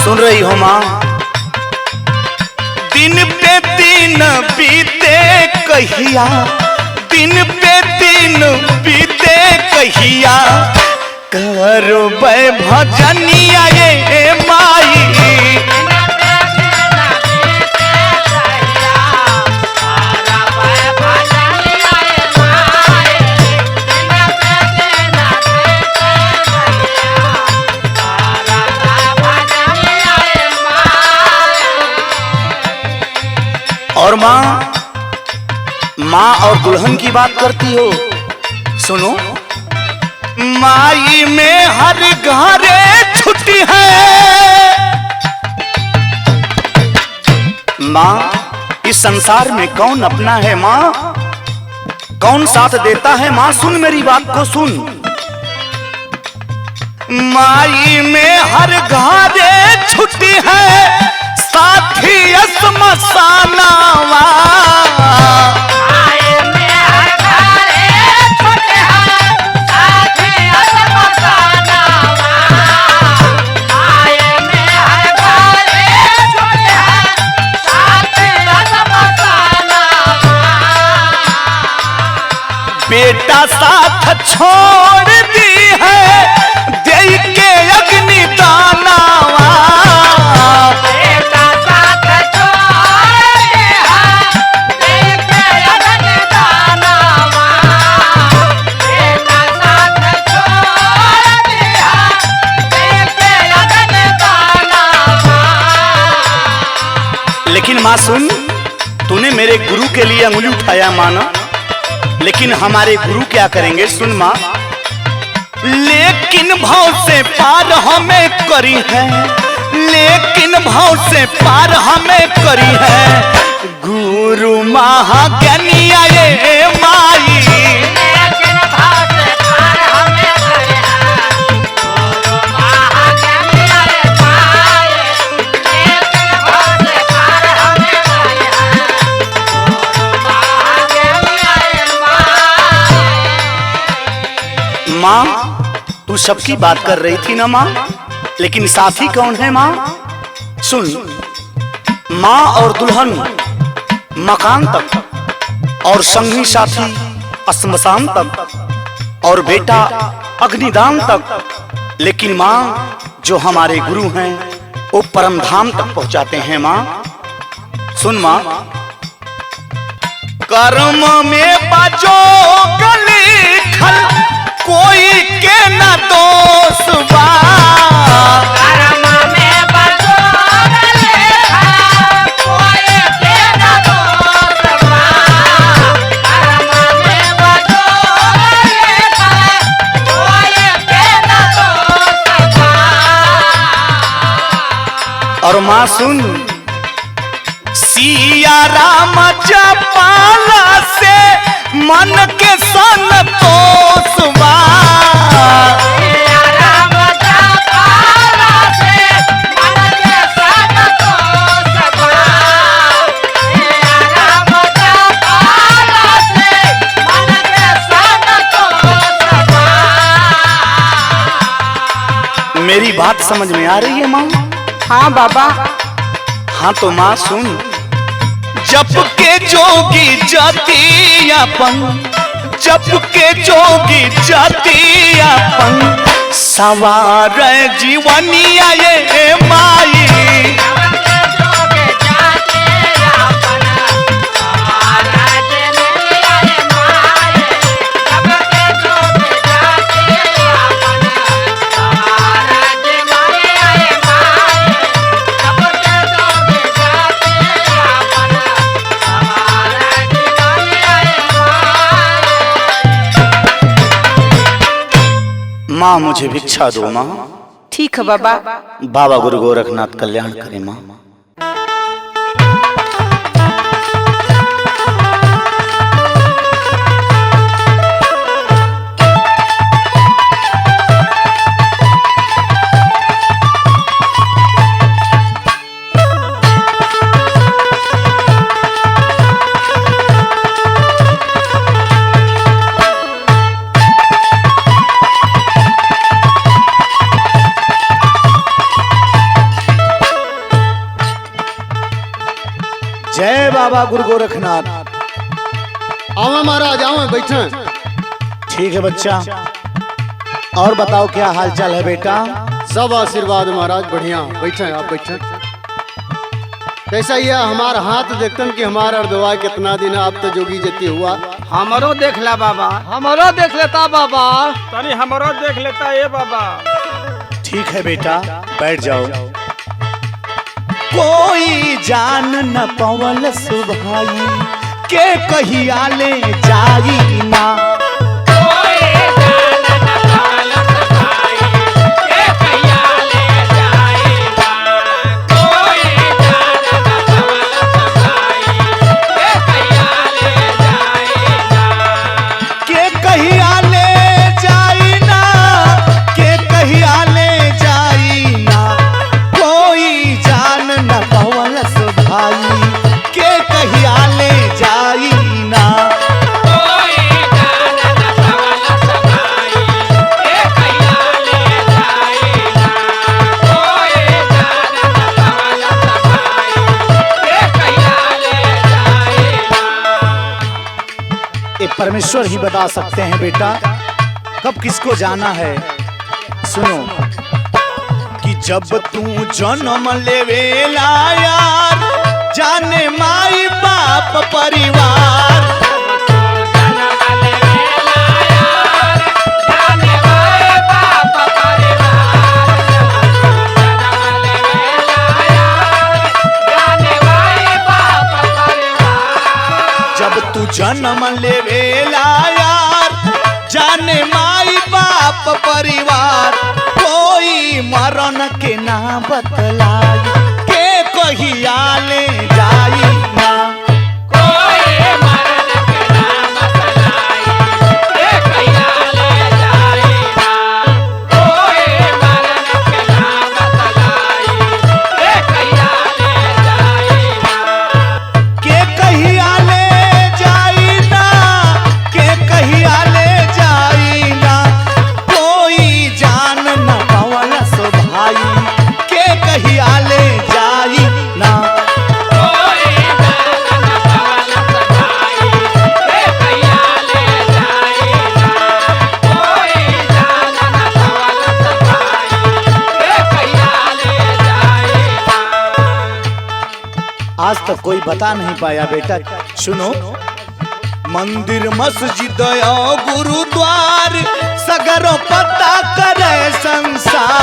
सुन रही हो माँ? दिन पे दिन बीते कहिया, दिन पे दिन बीते कहिया, करो भजनिया ये माई। और माँ और दुल्हन की बात करती हो, सुनो। माई में हर घरे छुट्टी है, माँ इस संसार में कौन अपना है माँ, कौन साथ देता है माँ? सुन मेरी बात को सुन। माई में हर घरे छुट्टी है, साथी स्मशानावा। बेटा साथ छोड़ दी है, दे के अग्नि दानावा। लेकिन माँ सुन, तूने मेरे गुरु के लिए अंगुली उठाया माना, लेकिन हमारे गुरु क्या करेंगे? सुन माँ, लेकिन भाव से पार हमें करी है, लेकिन भाव से पार हमें करी है, गुरु महाज्ञानिया ये माई। माँ तू सबकी बात कर रही थी ना माँ, लेकिन साथी कौन है माँ? सुन, माँ और दुल्हन मकान तक, और संगी साथी श्मशान तक, और बेटा अग्निदान तक, लेकिन माँ जो हमारे गुरु हैं वो परम धाम तक पहुंचाते हैं माँ। सुन माँ, कर्म में बाजो गली खल, कोई के न दोष बा। कर्म में बाजो गली खल, कोई के न दोष बा। कर्म में बाजो गली खल, कोई के न दोष बा। और माँ सुन, सिया राम जपाला से मन के संतोषवा। सिया राम जपाला से मन के संतोषवा। सिया राम जपाला से मन के संतोषवा। मेरी बात समझ में आ रही है माँ? हाँ बाबा। हाँ तो माँ सुन। जप के जोगी जातियापन, जप के जोगी जातियापन, सवार जीवनिया ये माई। माँ मुझे भिक्षा दो माँ। ठीक है बाबा। बाबा गुरु गोरखनाथ कल्याण करे माँ। जय बाबा गुरु गोरखनाथ। आओ महाराज, आओ बैठे। ठीक है बच्चा, और बताओ क्या हालचाल है बेटा? सब आशीर्वाद महाराज, बढ़िया। बैठे आप, बैठे। कैसा ही है हमारा हाथ देखतन कि हमारा अर्धवा कितना दिन आप तो जोगी जती हुआ। हमरो देख ला बाबा। हमारा देख लेता बाबा। तनी हमरो देख लेता ये बाबा। ठीक है बेटा, बैठ जाओ। कोई जान न पवल सुभाई के कहिया ले जाई ना। परमेश्वर ही बता सकते हैं बेटा कब किसको जाना है। सुनो कि जब तू जन्म लेवेला यार, जाने माई बाप परिवार। जब तू जन्म लेवेला यार, जाने माई बाप परिवार। कोई मरण के ना बतलाई के कहिया ले जाई ना। कोई मरण के ना बतलाई के कहिया ले जाई ना। कोई मरण के ना बतलाई के कहिया ले जाई ना। के कहिया आज तक कोई बता नहीं पाया बेटा। सुनो, मंदिर मस्जिद और गुरुद्वार सगरों पता करे संसार।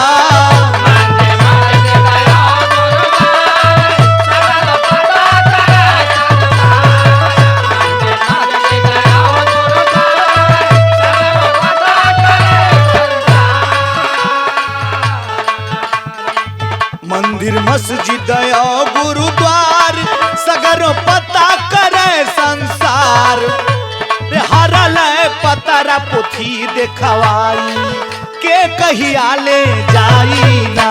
मंदिर मस्जिद और गुरुद्वार सगरों पता करे संसार। हरल पतरा पोथी देखवाई के कहिया ले जाई ना।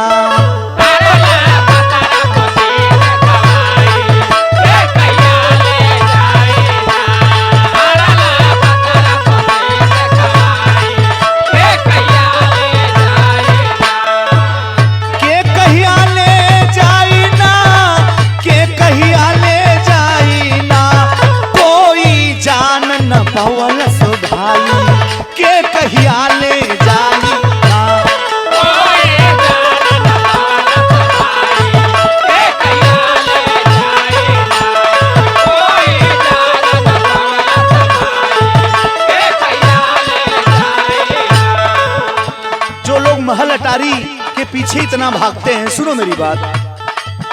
पीछे इतना भागते हैं। सुनो मेरी बात,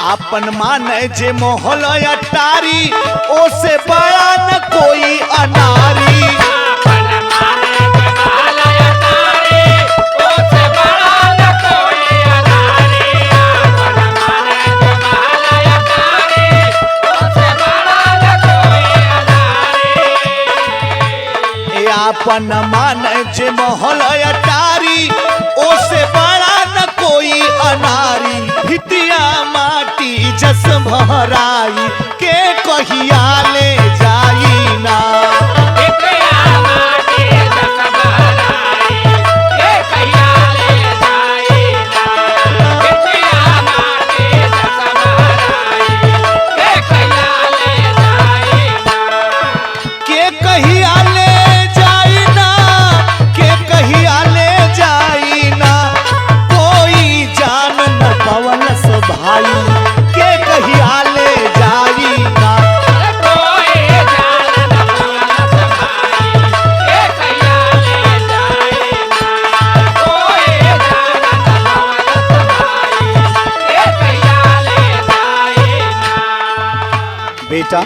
आपन माने जे मोहल अटारी, ओ से बड़ा न कोई अनारी। आपन माने जे मोहल अटारी, ओ से बड़ा न कोई अनारी। भितिया माटी जस भराई, के कहिया ले जाई ना। के कहिया ले जाई ना, के कहिया ले जाई ना। कोई जान न पवलस भाई, के कहिया ले जाई ना। बेटा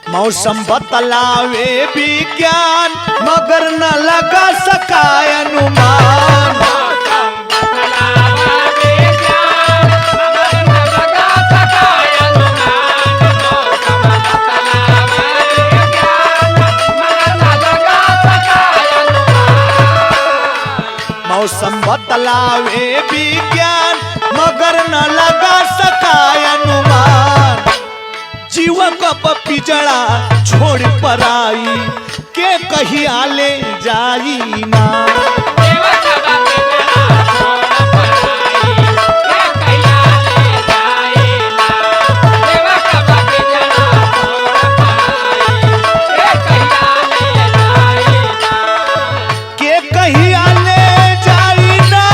मौसम बतलावे विज्ञान, मगर न लगा सकाय अनुमान। मौसम बतलावे विज्ञान, मगर न लगा सकाय अनुमान। जीव कप पिजड़ा छोड़ पराई, के कहिया ले जाई ना। के कहिया ले जाई ना,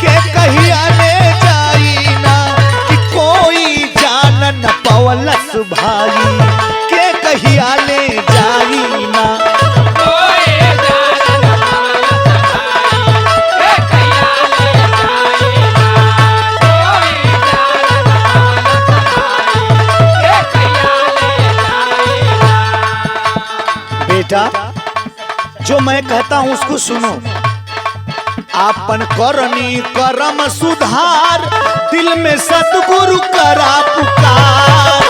के कहिया ले जाई ना। कि कोई जान न पवलस भाई, के कहिया ले जाई ना। बेटा जो मैं कहता हूं उसको सुनो। आपन करनी करम सुधार, दिल में सतगुरु करा पुकार।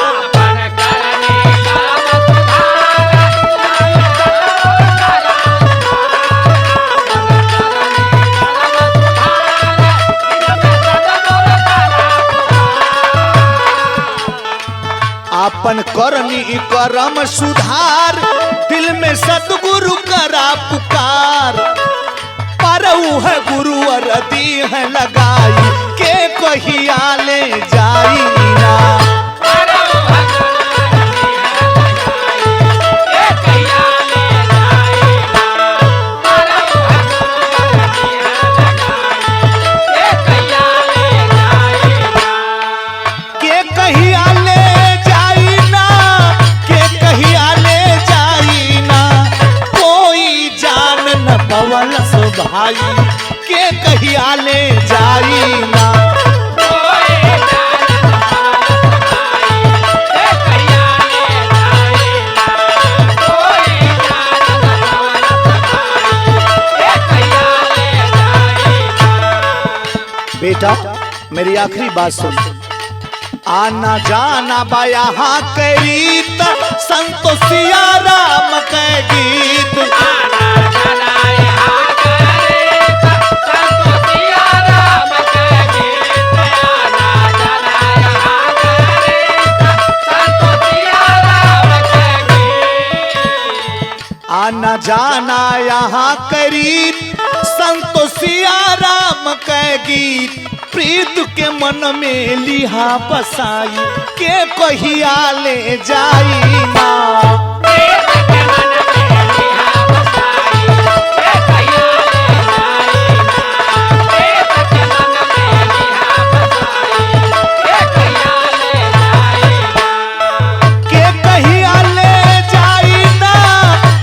आपन करनी करम सुधार, दिल में सतगुरु करा पुकार। परऊ है गुरु अरदी है लगाई, के कहिया ले जाई ना। के कहिया ले जाई ना, के कहिया ले जाई ना। कोई जान न पवलस भाई, के कहिया ले जाई ना। बेटा मेरी आखिरी बात सुन। आना जाना बा यहाँ के रीत, संतोषिया राम के गीत। आना जाना यहाँ के रीत, संतोषिया राम के गीत। प्रीत के मन में लिहा बसाई, के कहिया ले जाई ना। के कहिया ले जाई ना,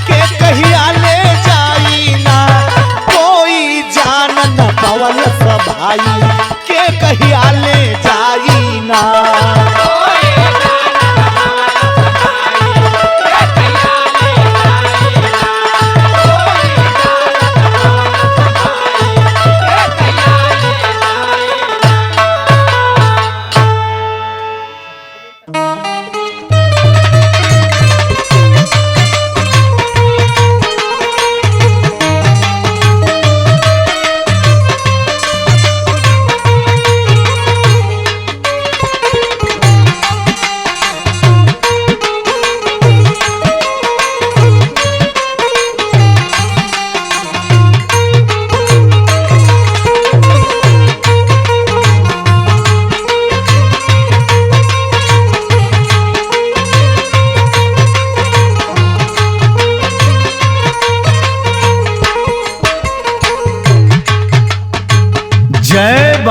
के कहिया ले जाई ना। कोई जान न पवलस भाई,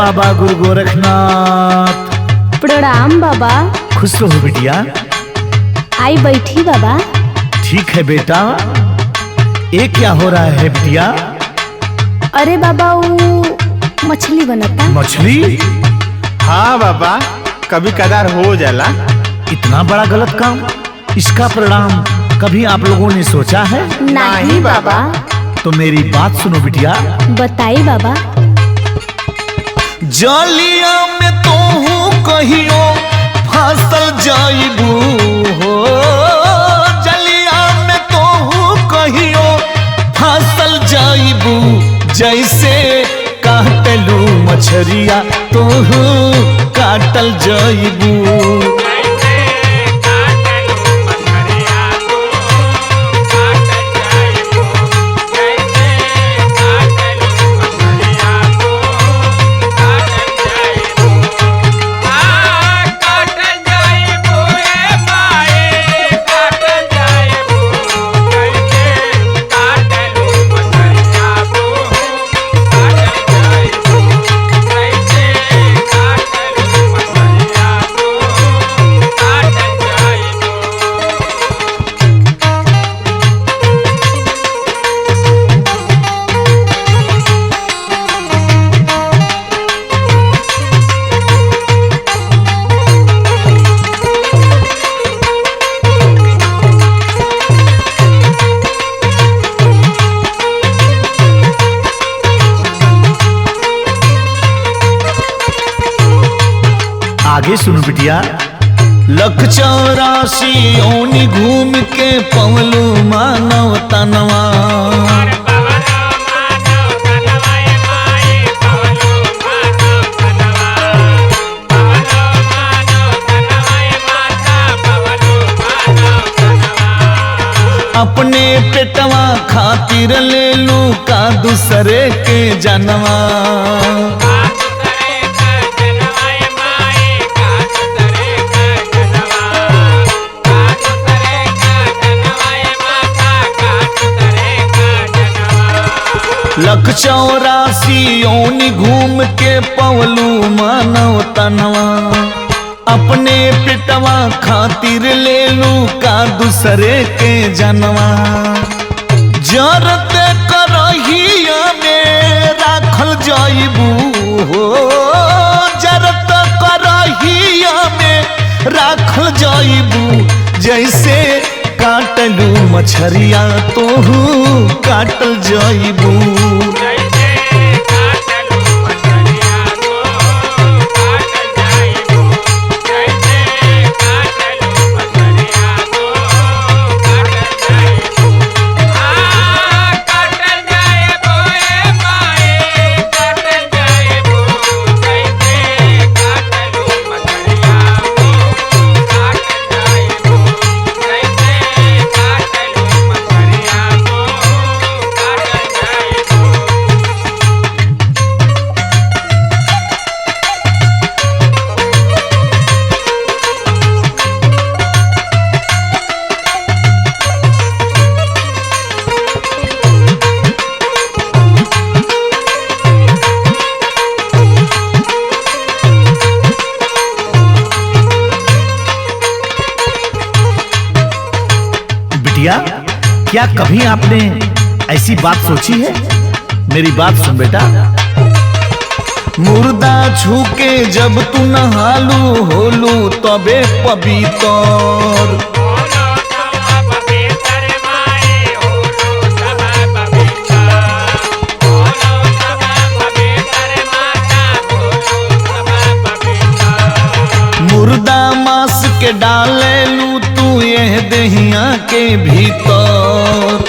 बाबा गुरु गोरखनाथ। प्रणाम बाबा। खुश रहो बिटिया। आई बैठी बाबा। ठीक है बेटा। ये क्या हो रहा है बिटिया? अरे बाबा वो मछली बनता। मछली? हाँ बाबा, कभी कदार हो जाला। इतना बड़ा गलत काम, इसका परिणाम कभी आप लोगों ने सोचा है? नहीं बाबा। तो मेरी बात सुनो बिटिया। बताई बाबा। जालिया में तो हूँ कहियो फसल जाइबू हो, जलिया में तो हूँ कहियो फसल जाइबू, जैसे काटलू मछरिया तो हूँ काटल जाइबू। आगे सुनो बिटिया। लख 84 ओनी घूम के पवलू मानव तनवा, अपने पेटवा खातिर ले लू का दूसरे के जनवा। लख 84 ओनी घूम के पवलू मानव तनवा, अपने पिटवा खातिर ले लू का दूसरे के जनवा। जरते करहिया में राखल जाइबू हो, जरत करहिया में राखल जाइबू, जैसे काटलू मछरिया तो काटल जाइबू। क्या कभी आपने ऐसी बात सोची है? मेरी बात सुन बेटा। मुर्दा छू के जब तू नहालू होलू तबे पवित्र, मुर्दा मांस के डाले लू तू ये दहिया के भीतर,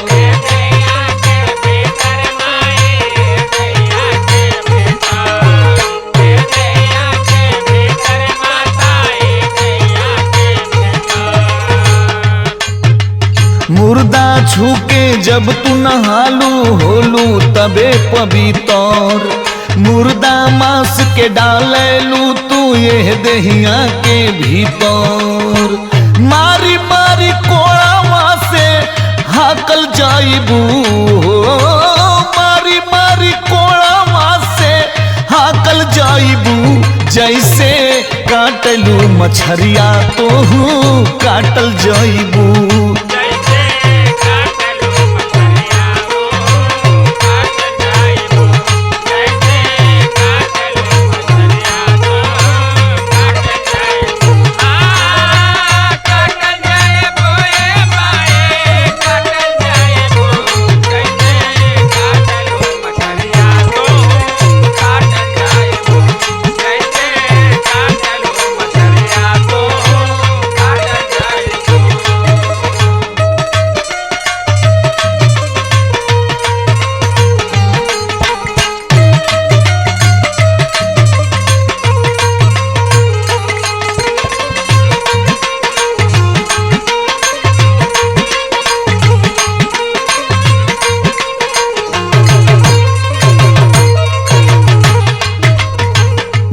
मुर्दा छू के जब तू नहालू होलू तबे पवित्र, मुर्दा मांस के डालेलू तू ये दहिया के भीतर। मारी मारी कोड़ावा से हाकल जाइबू हो, मारी मारी कोड़ावा से हाकल जाइबू, जैसे काटलू मछरिया तोहू काटल जाइबू।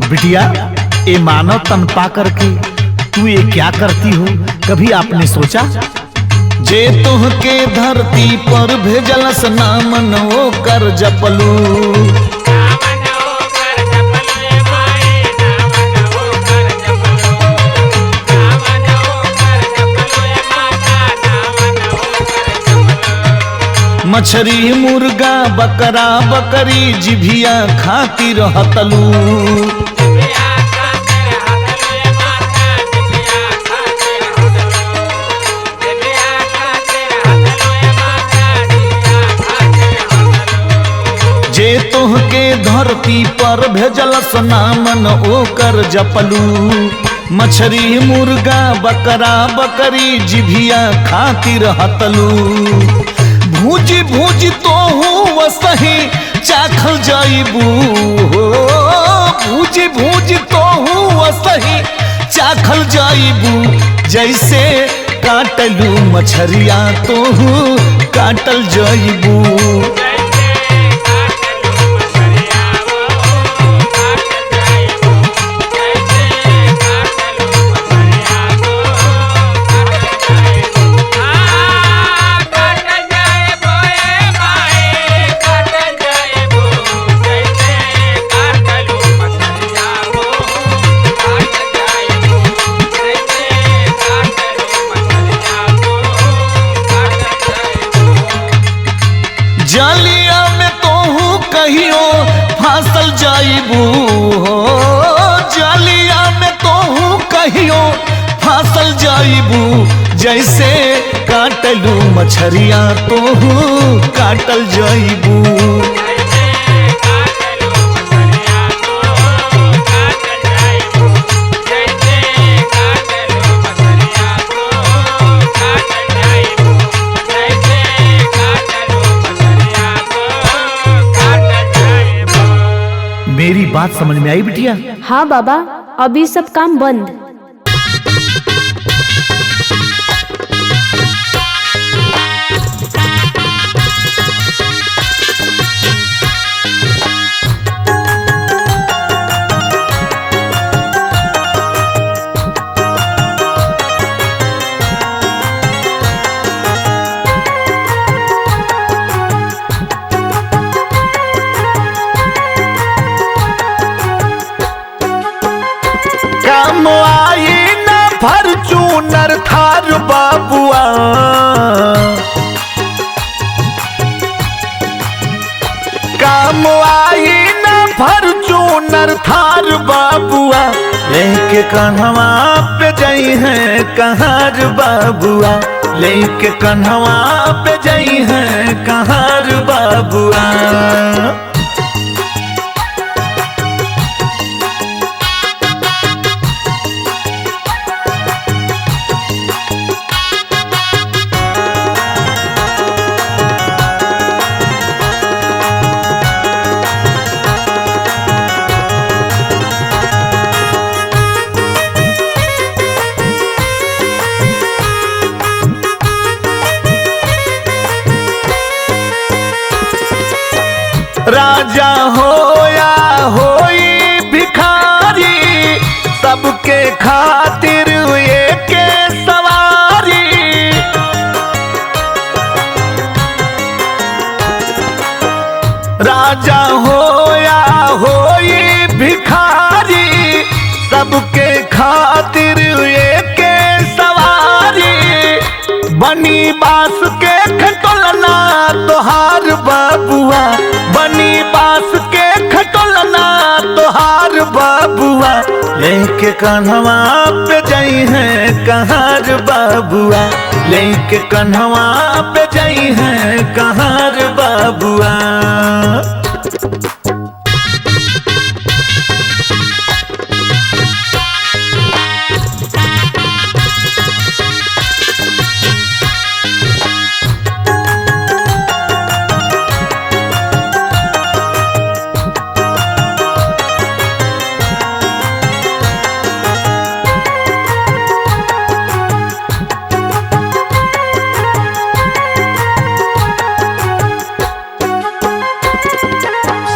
बिटिया, ये मानव तन पा करके तू ये क्या करती हो? कभी आपने सोचा जे तुहके धरती पर भेजल नामन वो कर जपलू। मछरी मुर्गा बकरा बकरी जिभिया खातिर हतलू। जे तोहके धरती पर भेजल नामन ओकर जपलू। मछरी मुर्गा बकरा बकरी जिभिया खातिर हतलू। भूजी भूजी तोहू वसही चाखल जाइबू हो। भूजी भूजी तोहू वसही चाखल जाइबू। जैसे काटलू मछरिया तोहू काटल जाइबू। जालिया में तोहू कहियो फांसल जाइबू हो। जालिया में तोहू कहियो फांसल जाइबू। जैसे काटलू मछरिया तोहू काटल जाइबू। मेरी बात समझ में आई बिटिया? हाँ बाबा, अभी सब काम बंद। काम आई न फॉर्च्यूनर थार बाबुआ। काम आई न फॉर्च्यूनर थार बाबुआ। लेके कन्हवा पे जाई है कहार बाबुआ। लेके कन्हवा पे जाई है कहार बाबुआ। राजा होया होई भिखारी, सबके खातिर एक सवारी। राजा होया होई भिखारी, खातिर एक सवारी बनी बास के खटोलना तोहार बाबुआ, बनी बास के खटोलना तोहार बाबुआ, लेके कन्हवा पे जाई है कहार बाबुआ, लेके कन्हवा पे जाई है कहार बाबुआ।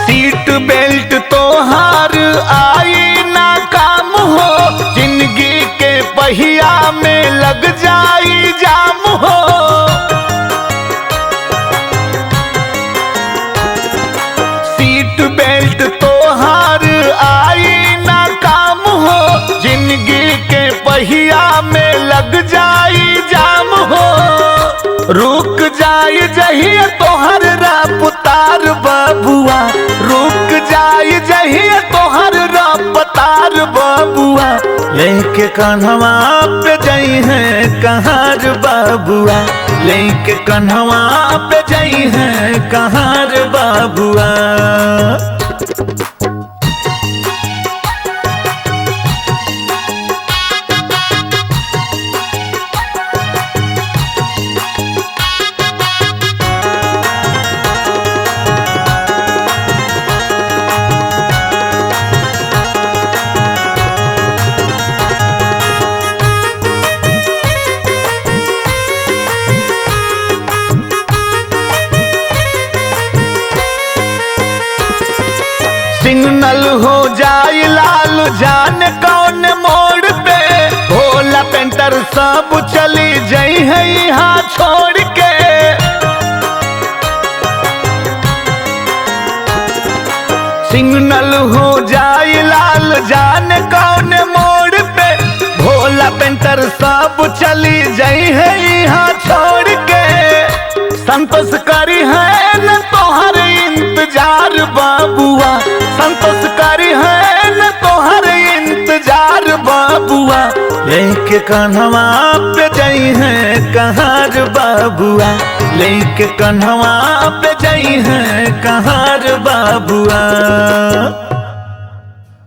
सीट बेल्ट तोहार आई ना काम हो, जिंदगी के पहिया में लग जाई जाम हो। सीट बेल्ट तोहार आई ना काम हो, जिंदगी के पहिया में लग जाई जाम हो। रुक जाई जहिया तोहर रफ्तार बाबुआ, रुक जाई जहिया तोहर रफ्तार बाबुआ, लेके कन्हवा पे जाई है कहार बाबुआ, लेके कन्हवा पे जाई है कहार बाबुआ। सिग्नल हो जाए लाल जान कौन मोड़ पे, भोला पेंटर सब चली जाई है यहाँ छोड़ के। सिग्नल हो जाए लाल जान कौन मोड़ पे, भोला पेंटर सब चली जाई है यहाँ छोड़ के। संतोष करी है न तोहर इंतजार बाबुआ, संतोष करी है न तोहर इंतजार बाबुआ, लेके कन्हवा पे जाई है कहार बाबुआ, लेके कन्हवा पे जाई है कहार बाबुआ।